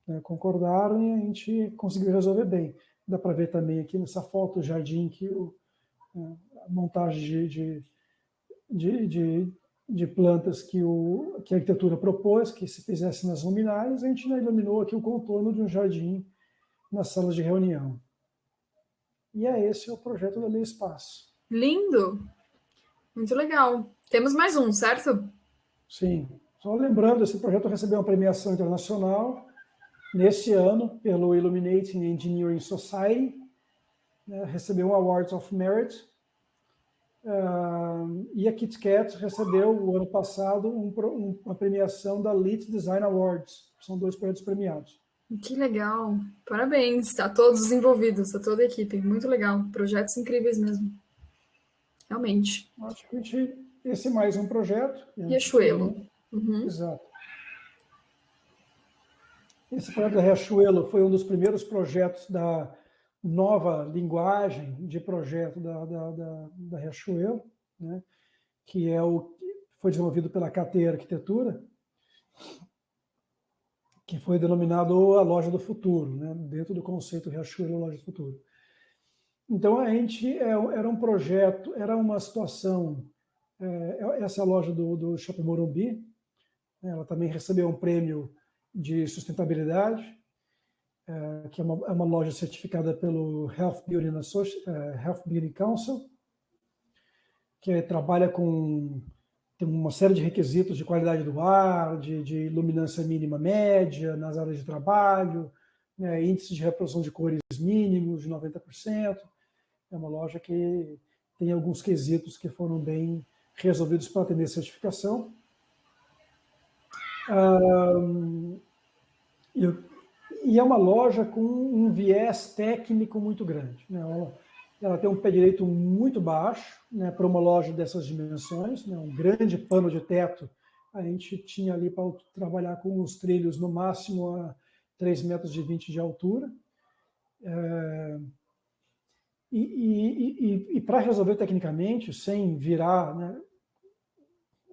né, concordaram e a gente conseguiu resolver bem. Dá para ver também aqui nessa foto o jardim, que a montagem de plantas que a arquitetura propôs, que se fizesse nas luminárias, a gente iluminou aqui o contorno de um jardim nas salas de reunião. E esse é o projeto da Lei Espaço. Lindo! Muito legal. Temos mais um, certo? Sim. Só lembrando, esse projeto recebeu uma premiação internacional nesse ano pelo Illuminating Engineering Society, né, recebeu um Awards of Merit, e a KitKat recebeu, o ano passado, uma premiação da Lit Design Awards. São 2 projetos premiados. Que legal. Parabéns a todos os envolvidos, a toda a equipe. Muito legal. Projetos incríveis mesmo. Realmente. Acho que esse é mais um projeto. Riachuelo. Exato. Esse projeto da Riachuelo foi um dos primeiros projetos da nova linguagem de projeto da Riachuelo, né? Que foi desenvolvido pela KT Arquitetura, que foi denominado a Loja do Futuro, né? Dentro do conceito Riachuelo Loja do Futuro. Então, era um projeto, era uma situação, essa é a loja do Shopping Morumbi, ela também recebeu um prêmio de sustentabilidade, que é uma loja certificada pelo Health Beauty Council, que trabalha tem uma série de requisitos de qualidade do ar, de luminância mínima média nas áreas de trabalho, né, índice de reprodução de cores mínimos de 90%. É uma loja que tem alguns quesitos que foram bem resolvidos para atender a certificação. E é uma loja com um viés técnico muito grande, né? Ela tem um pé direito muito baixo, né, para uma loja dessas dimensões, né, um grande pano de teto. A gente tinha ali para trabalhar com os trilhos no máximo a 3,20 metros de altura. E para resolver tecnicamente, sem virar, né,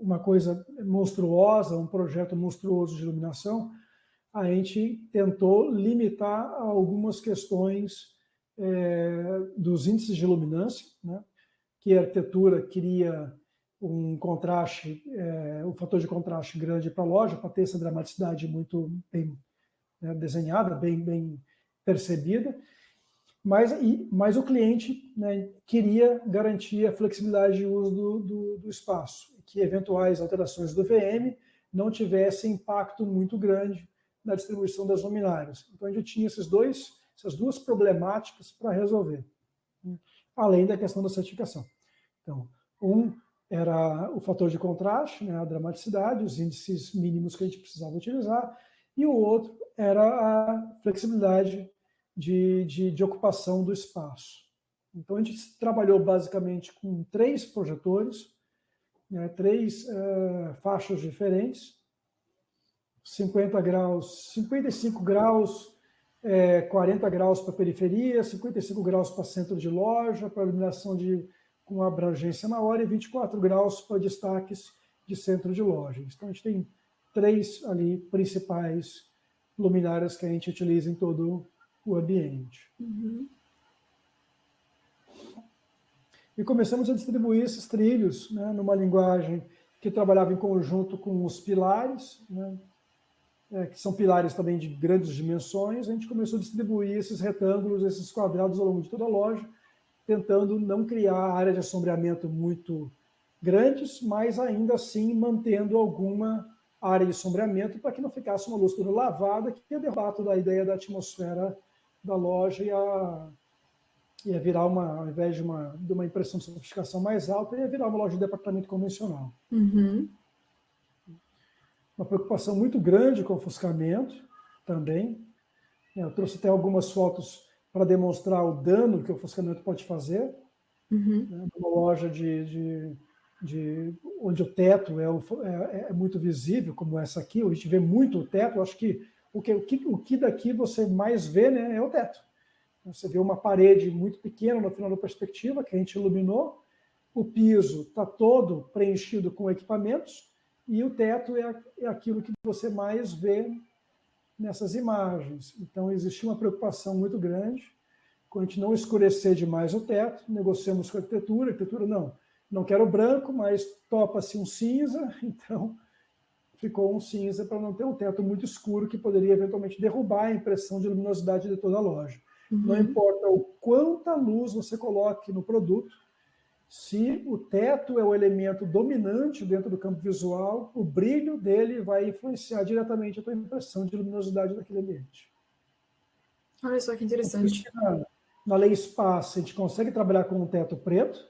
uma coisa monstruosa, um projeto monstruoso de iluminação, a gente tentou limitar algumas questões dos índices de luminância, né, que a arquitetura queria um contraste, um fator de contraste grande para a loja, para ter essa dramaticidade muito bem, né, desenhada, bem percebida. Mas o cliente, né, queria garantir a flexibilidade de uso do espaço, que eventuais alterações do VM não tivessem impacto muito grande na distribuição das luminárias. Então, a gente tinha essas duas problemáticas para resolver, né, além da questão da certificação. Então, era o fator de contraste, né, a dramaticidade, os índices mínimos que a gente precisava utilizar, e o outro era a flexibilidade de ocupação do espaço. Então, a gente trabalhou basicamente com 3 projetores, né, 3 faixas diferentes, 50 graus, 55 graus, 40 graus para periferia, 55 graus para centro de loja, para iluminação com abrangência maior, e 24 graus para destaques de centro de loja. Então, a gente tem 3 ali principais luminárias que a gente utiliza em todo o ambiente. E começamos a distribuir esses trilhos, né, numa linguagem que trabalhava em conjunto com os pilares, né, que são pilares também de grandes dimensões. A gente começou a distribuir esses retângulos, esses quadrados ao longo de toda a loja, tentando não criar áreas de assombreamento muito grandes, mas ainda assim mantendo alguma área de sombreamento para que não ficasse uma luz toda lavada, que ia derrubar toda a ideia da atmosfera da loja ia virar ao invés de uma impressão de sofisticação mais alta, ia virar uma loja de departamento convencional. Uma preocupação muito grande com o ofuscamento também. Eu trouxe até algumas fotos para demonstrar o dano que o ofuscamento pode fazer. Uma loja onde o teto é muito visível, como essa aqui, a gente vê muito o teto. Eu acho que o que daqui você mais vê, né, é o teto. Você vê uma parede muito pequena no final da perspectiva, que a gente iluminou, o piso está todo preenchido com equipamentos, e o teto é aquilo que você mais vê nessas imagens. Então, existia uma preocupação muito grande com a gente não escurecer demais o teto. Negociamos com a arquitetura não quero branco, mas topa-se um cinza, então ficou um cinza para não ter um teto muito escuro que poderia eventualmente derrubar a impressão de luminosidade de toda a loja. Não importa o quanta luz você coloque no produto, Se o teto é o elemento dominante dentro do campo visual, o brilho dele vai influenciar diretamente a tua impressão de luminosidade daquele ambiente. Olha só que interessante. Na lei espaço, a gente consegue trabalhar com um teto preto,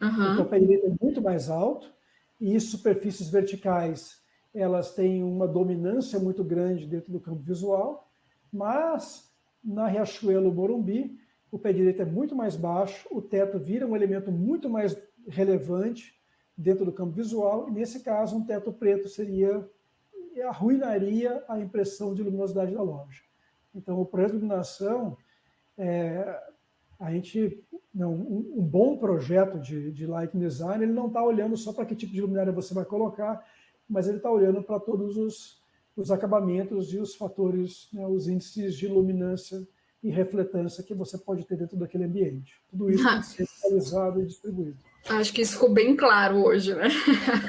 então o pé direito é muito mais alto, e superfícies verticais, elas têm uma dominância muito grande dentro do campo visual, mas na Riachuelo Morumbi, o pé direito é muito mais baixo, o teto vira um elemento muito mais relevante dentro do campo visual, e nesse caso um teto preto arruinaria a impressão de luminosidade da loja. Então o projeto de iluminação, um bom projeto de lighting design, ele não está olhando só para que tipo de luminária você vai colocar, mas ele está olhando para todos os acabamentos e os fatores, né, os índices de luminância e refletância que você pode ter dentro daquele ambiente. Tudo isso tem que ser atualizado e distribuído. Acho que isso ficou bem claro hoje, né?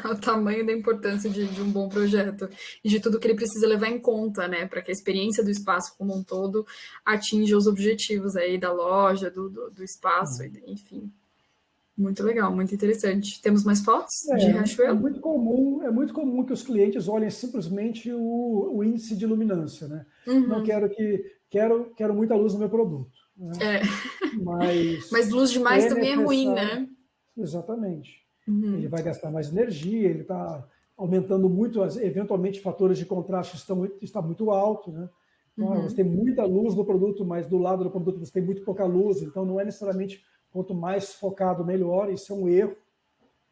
O tamanho da importância de um bom projeto e de tudo que ele precisa levar em conta, né? Para que a experiência do espaço como um todo atinja os objetivos aí da loja, do espaço, enfim. Muito legal, muito interessante. Temos mais fotos de Riachuelo? É muito comum que os clientes olhem simplesmente o índice de luminância, né? Não quero muita luz no meu produto. Né? Mas luz demais também é ruim, né? Exatamente. Ele vai gastar mais energia, ele está aumentando muito, eventualmente fatores de contraste está muito alto, né? Então, você tem muita luz no produto, mas do lado do produto você tem muito pouca luz, então não é necessariamente quanto mais focado, melhor. Isso é um erro.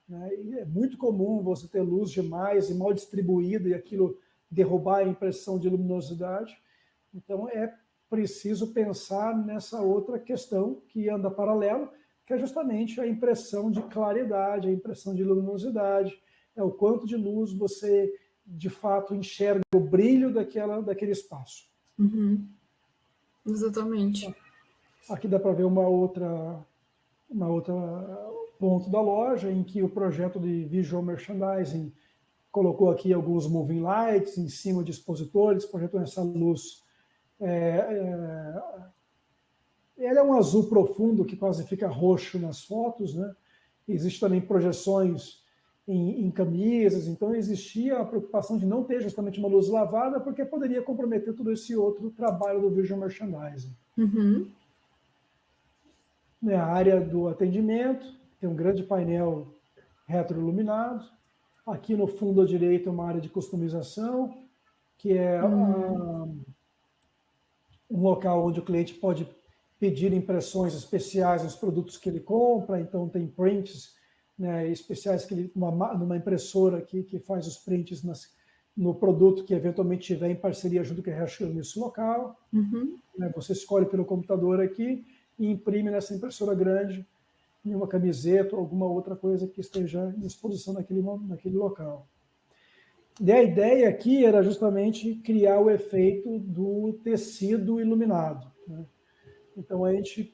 Né? E é muito comum você ter luz demais e mal distribuída e aquilo derrubar a impressão de luminosidade. Então, é preciso pensar nessa outra questão que anda paralelo, que é justamente a impressão de claridade, a impressão de luminosidade, é o quanto de luz você, de fato, enxerga o brilho daquele espaço. Exatamente. Aqui dá para ver uma outra ponto da loja, em que o projeto de visual merchandising colocou aqui alguns moving lights em cima de expositores, projetou essa luz. Ele é um azul profundo que quase fica roxo nas fotos, né? Existem também projeções em camisas, então existia a preocupação de não ter justamente uma luz lavada, porque poderia comprometer todo esse outro trabalho do visual merchandising. A área do atendimento, tem um grande painel retroiluminado. Aqui no fundo à direita uma área de customização, que é um local onde o cliente pode pedir impressões especiais nos produtos que ele compra, então tem prints, né, especiais que ele, numa impressora que faz os prints no produto que eventualmente tiver em parceria junto com a Riachuelo nesse local. Né, você escolhe pelo computador aqui e imprime nessa impressora grande em uma camiseta ou alguma outra coisa que esteja em exposição naquele local. E a ideia aqui era justamente criar o efeito do tecido iluminado. Né? Então a gente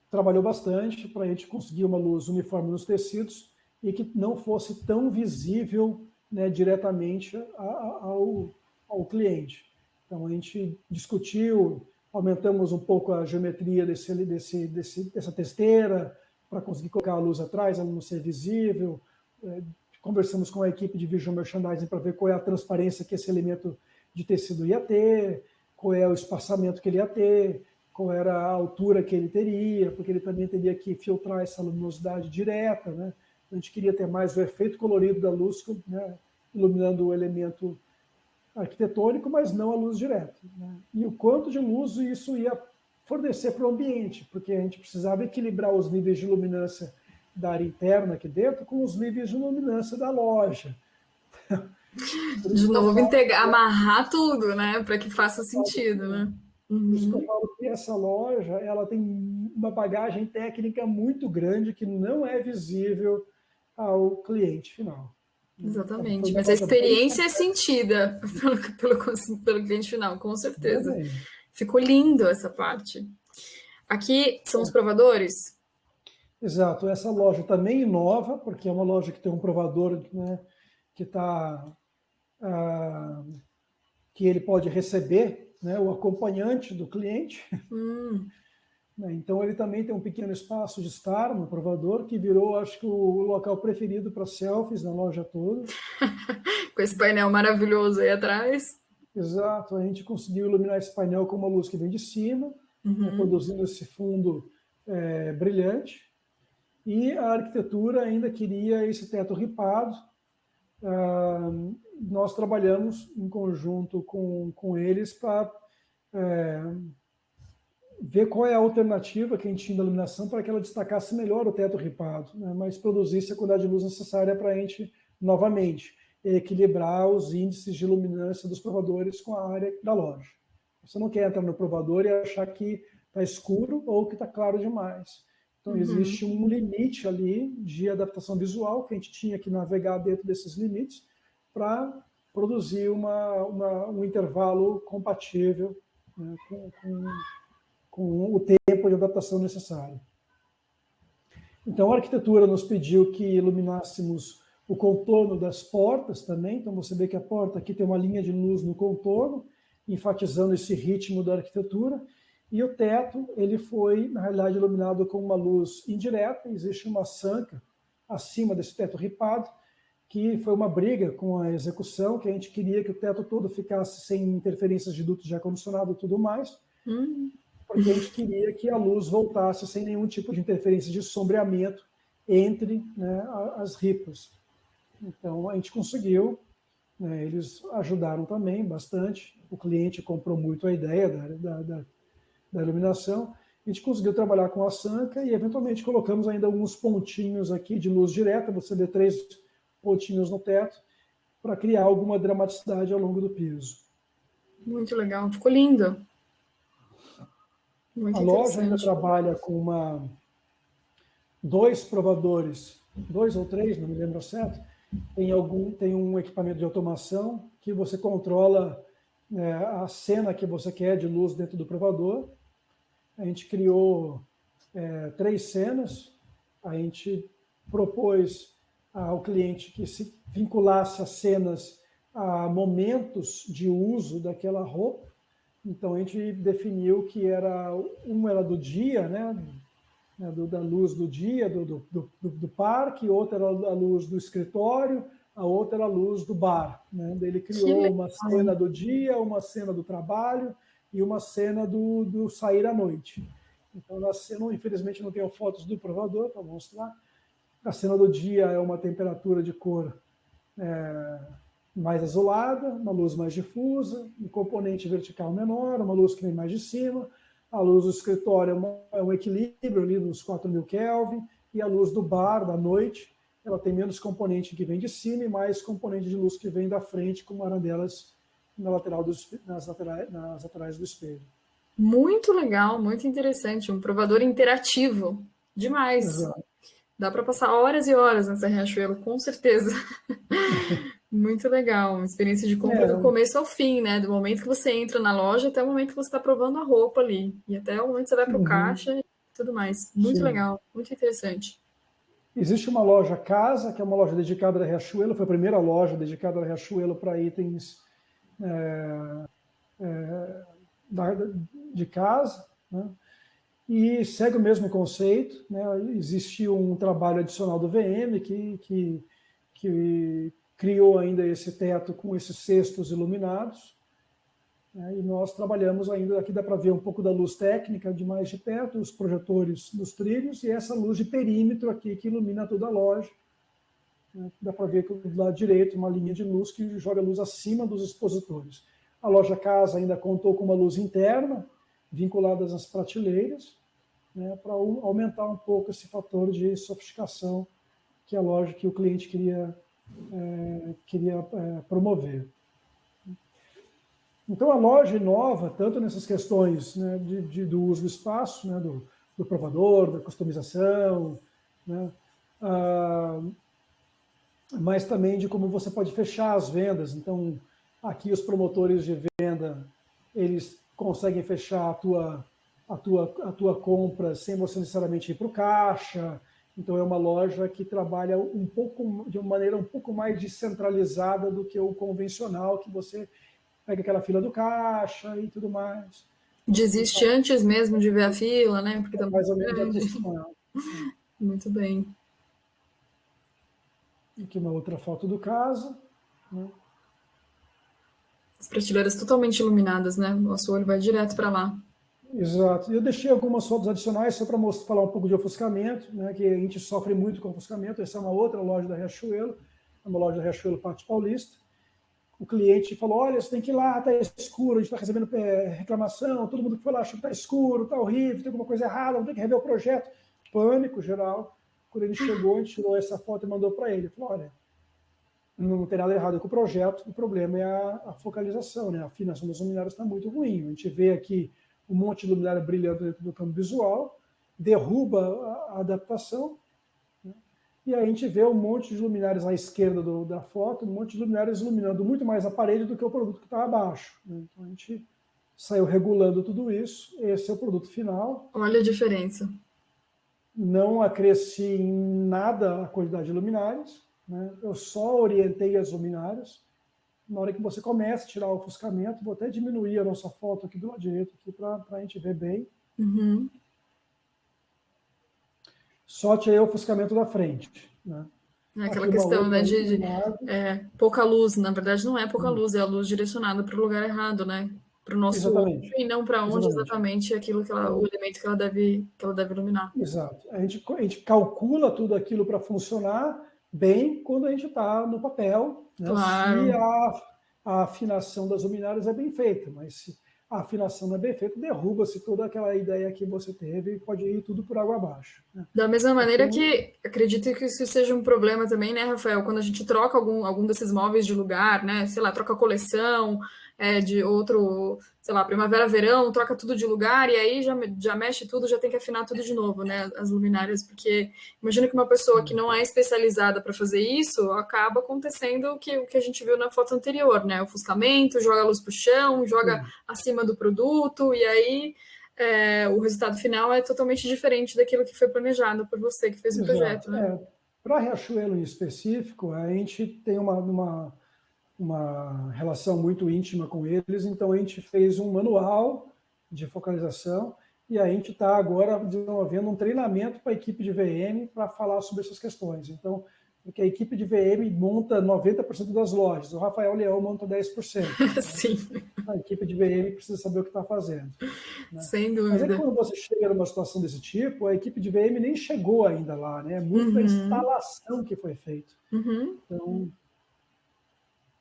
trabalhou bastante para a gente conseguir uma luz uniforme nos tecidos e que não fosse tão visível, né, diretamente ao cliente. Então a gente discutiu, aumentamos um pouco a geometria dessa testeira para conseguir colocar a luz atrás, ela não ser visível. Conversamos com a equipe de visual merchandising para ver qual é a transparência que esse elemento de tecido ia ter, qual é o espaçamento que ele ia ter, qual era a altura que ele teria, porque ele também teria que filtrar essa luminosidade direta, né? A gente queria ter mais o efeito colorido da luz, né, iluminando o elemento arquitetônico, mas não a luz direta. Né? E o quanto de luz isso ia fornecer para o ambiente, porque a gente precisava equilibrar os níveis de luminância da área interna aqui dentro com os níveis de luminância da loja. De novo, amarrar tudo, né, para que faça sentido, né? Por isso que eu falo que essa loja ela tem uma bagagem técnica muito grande que não é visível ao cliente final. Exatamente, mas a experiência é sentida pelo cliente final, com certeza. Ficou lindo essa parte. Aqui são os provadores? Exato, essa loja também inova, porque é uma loja que tem um provador, né, que ele pode receber, né, o acompanhante do cliente. né? Então, ele também tem um pequeno espaço de estar no provador, que virou, acho que, o local preferido para selfies na loja toda. Com esse painel maravilhoso aí atrás. Exato, a gente conseguiu iluminar esse painel com uma luz que vem de cima, né, produzindo esse fundo brilhante. E a arquitetura ainda queria esse teto ripado. Nós trabalhamos em conjunto com eles para ver qual é a alternativa que a gente tinha da iluminação para que ela destacasse melhor o teto ripado, né, mas produzisse a quantidade de luz necessária para a gente, novamente, equilibrar os índices de luminância dos provadores com a área da loja. Você não quer entrar no provador e achar que está escuro ou que está claro demais. Então, existe um limite ali de adaptação visual que a gente tinha que navegar dentro desses limites para produzir um intervalo compatível, né, com o tempo de adaptação necessário. Então, a arquitetura nos pediu que iluminássemos o contorno das portas também. Então, você vê que a porta aqui tem uma linha de luz no contorno, enfatizando esse ritmo da arquitetura. E o teto, ele foi, na realidade, iluminado com uma luz indireta. Existe uma sanca acima desse teto ripado, que foi uma briga com a execução, que a gente queria que o teto todo ficasse sem interferências de dutos de ar-condicionado e tudo mais, porque a gente queria que a luz voltasse sem nenhum tipo de interferência de sombreamento entre, né, as ripas. Então, a gente conseguiu, né, eles ajudaram também bastante, o cliente comprou muito a ideia da iluminação, a gente conseguiu trabalhar com a sanca e, eventualmente, colocamos ainda alguns pontinhos aqui de luz direta, você vê 3 pontinhos no teto, para criar alguma dramaticidade ao longo do piso. Muito legal, ficou lindo. Muito a loja ainda trabalha com 2 provadores, 2 ou 3, não me lembro certo, tem um equipamento de automação que você controla a cena que você quer de luz dentro do provador. A gente criou 3 cenas, a gente propôs ao cliente que se vinculasse as cenas a momentos de uso daquela roupa. Então, a gente definiu que uma era do dia, né, da luz do dia, do parque, outra era a luz do escritório, a outra era a luz do bar. Né? Ele criou uma cena do dia, uma cena do trabalho e uma cena do sair à noite. Então, na cena, infelizmente, não tenho fotos do provador para mostrar. A cena do dia é uma temperatura de cor mais azulada, uma luz mais difusa, um componente vertical menor, uma luz que vem mais de cima. A luz do escritório é um equilíbrio ali nos 4.000 Kelvin, e a luz do bar, da noite, ela tem menos componente que vem de cima e mais componente de luz que vem da frente, com arandelas nas laterais do espelho. Muito legal, muito interessante. Um provador interativo. Demais. Exato. Dá para passar horas e horas nessa Riachuelo, com certeza. Muito legal. Uma experiência de compra do começo ao fim, né? Do momento que você entra na loja até o momento que você está provando a roupa ali. E até o momento que você vai para o caixa e tudo mais. Muito legal, muito interessante. Existe uma loja Casa, que é uma loja dedicada à Riachuelo. Foi a primeira loja dedicada à Riachuelo para itens de casa, né? E segue o mesmo conceito, né? Existiu um trabalho adicional do VM que criou ainda esse teto com esses cestos iluminados, né? E nós trabalhamos ainda, aqui dá para ver um pouco da luz técnica de mais de perto, os projetores dos trilhos e essa luz de perímetro aqui que ilumina toda a loja, né? Dá para ver do lado direito uma linha de luz que joga luz acima dos expositores. A loja Casa ainda contou com uma luz interna, vinculadas às prateleiras, né, para aumentar um pouco esse fator de sofisticação que a loja, que o cliente queria promover. Então, a loja inova tanto nessas questões, né, do uso do espaço, né, do provador, da customização, né, mas também de como você pode fechar as vendas. Então, aqui os promotores de venda, eles conseguem fechar a tua compra sem você necessariamente ir para o caixa. Então, é uma loja que trabalha de uma maneira um pouco mais descentralizada do que o convencional, que você pega aquela fila do caixa e tudo mais. Desiste antes mesmo de ver a fila, né? Porque tá Mais muito ou menos grande. acostumado. Muito bem. Aqui uma outra foto do caso, né? As prateleiras totalmente iluminadas, né? Nosso olho vai direto para lá. Exato. Eu deixei algumas fotos adicionais só para falar um pouco de ofuscamento, né, que a gente sofre muito com ofuscamento. Essa é uma outra loja da Riachuelo, é uma loja da Riachuelo Pátio Paulista. O cliente falou, olha, você tem que ir lá, está escuro, a gente está recebendo reclamação, todo mundo que foi lá achou que está escuro, está horrível, tem alguma coisa errada, vamos ter que rever o projeto. Pânico geral. Quando ele chegou, a gente tirou essa foto e mandou para ele. Ele falou, olha, não tem nada errado com o projeto, o problema é a focalização, né? A afinação das luminárias está muito ruim. A gente vê aqui um monte de luminária brilhando dentro do campo visual, derruba a adaptação, né? E aí a gente vê um monte de luminárias à esquerda da foto, um monte de luminárias iluminando muito mais a parede do que o produto que está abaixo, né? Então a gente saiu regulando tudo isso, esse é o produto final. Olha a diferença. Não acresci em nada a quantidade de luminárias, né? Eu só orientei as luminárias. Na hora que você começa a tirar o ofuscamento, vou até diminuir a nossa foto aqui do lado direito para a gente ver bem. Uhum. Só tirei o ofuscamento da frente, né? É aquela questão, né, de pouca luz. Na verdade, não é pouca luz, é a luz direcionada para o lugar errado, né? Para o nosso olho e não para onde exatamente aquilo que o elemento que ela deve iluminar. Exato. A gente calcula tudo aquilo para funcionar bem quando a gente está no papel, né? Claro. Se a afinação das luminárias é bem feita, mas se a afinação não é bem feita, derruba-se toda aquela ideia que você teve e pode ir tudo por água abaixo, né? Da mesma maneira que acredito que isso seja um problema também, né, Rafael? Quando a gente troca algum desses móveis de lugar, né? Sei lá, troca a coleção de outro, sei lá, primavera, verão, troca tudo de lugar e aí já mexe tudo, já tem que afinar tudo de novo, né? As luminárias, porque imagino que uma pessoa que não é especializada para fazer isso acaba acontecendo o que a gente viu na foto anterior, né? Ofuscamento, joga a luz para o chão, joga acima do produto e aí o resultado final é totalmente diferente daquilo que foi planejado por você, que fez o projeto, né? Para a Riachuelo em específico, a gente tem uma relação muito íntima com eles, então a gente fez um manual de focalização e a gente está agora desenvolvendo um treinamento para a equipe de VM para falar sobre essas questões. Então, porque a equipe de VM monta 90% das lojas, o Rafael Leão monta 10%. Sim. A equipe de VM precisa saber o que está fazendo, né? Sem dúvida. Mas é que quando você chega numa situação desse tipo, a equipe de VM nem chegou ainda lá, né? Muito da instalação que foi feita. Então,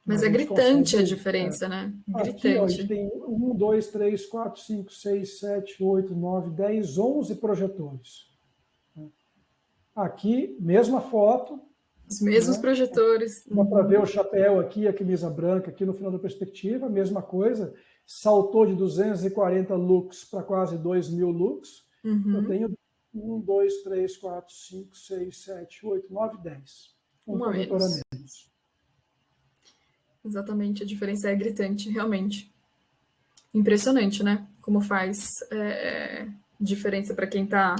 mas é gritante a diferença, né? Gritante. Aqui, ó, a gente tem 1, 2, 3, 4, 5, 6, 7, 8, 9, 10, 11 projetores. Aqui, mesma foto. Os mesmos projetores. Dá para ver o chapéu aqui, a camisa branca aqui no final da perspectiva, mesma coisa. Saltou de 240 lux para quase 2.000 lux. Eu tenho 1, 2, 3, 4, 5, 6, 7, 8, 9, 10. Um projetor a menos. Exatamente, a diferença é gritante, realmente. Impressionante, né? Como faz diferença para quem está...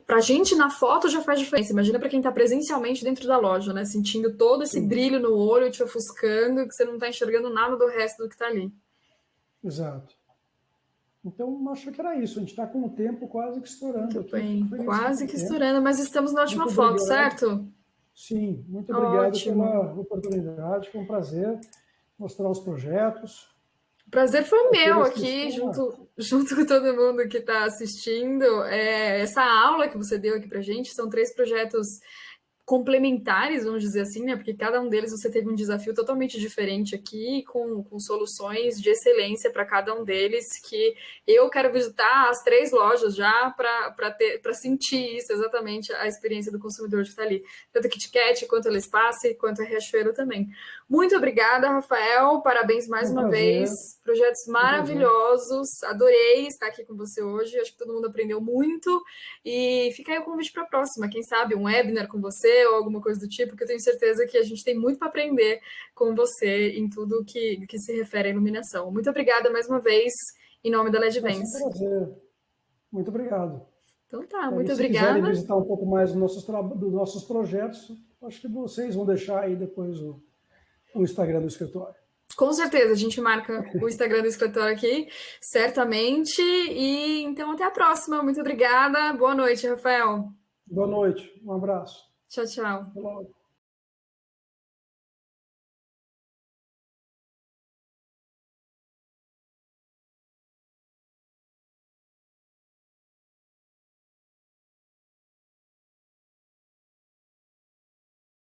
Para a gente, na foto, já faz diferença. Imagina para quem está presencialmente dentro da loja, né? Sentindo todo esse brilho no olho, te ofuscando, que você não está enxergando nada do resto do que está ali. Exato. Então, acho que era isso. A gente está com o tempo quase que estourando. Muito bem, quase que estourando, mas estamos na última foto, certo? Sim, muito obrigado pela oportunidade. Foi um prazer mostrar os projetos. O prazer foi meu aqui, junto com todo mundo que está assistindo. Essa aula que você deu aqui para a gente são 3 projetos complementares, vamos dizer assim, né? Porque cada um deles você teve um desafio totalmente diferente aqui, com soluções de excelência para cada um deles, que eu quero visitar as 3 lojas já para sentir isso, exatamente, a experiência do consumidor que está ali. Tanto a KitKat, quanto a Espace, quanto a Riachuelo também. Muito obrigada, Rafael. Parabéns mais uma vez. Projetos maravilhosos. Adorei estar aqui com você hoje. Acho que todo mundo aprendeu muito. E fica aí o convite para a próxima. Quem sabe um webinar com você ou alguma coisa do tipo, que eu tenho certeza que a gente tem muito para aprender com você em tudo que se refere à iluminação. Muito obrigada mais uma vez, em nome da LED Vents. É um prazer. Muito obrigado. Então tá, muito obrigada. Se quiserem visitar um pouco mais dos nossos projetos, acho que vocês vão deixar aí depois o Instagram do escritório. Com certeza, a gente marca o Instagram do escritório aqui, certamente. E então, até a próxima. Muito obrigada. Boa noite, Rafael. Boa noite, um abraço. Tchau, tchau. Até logo.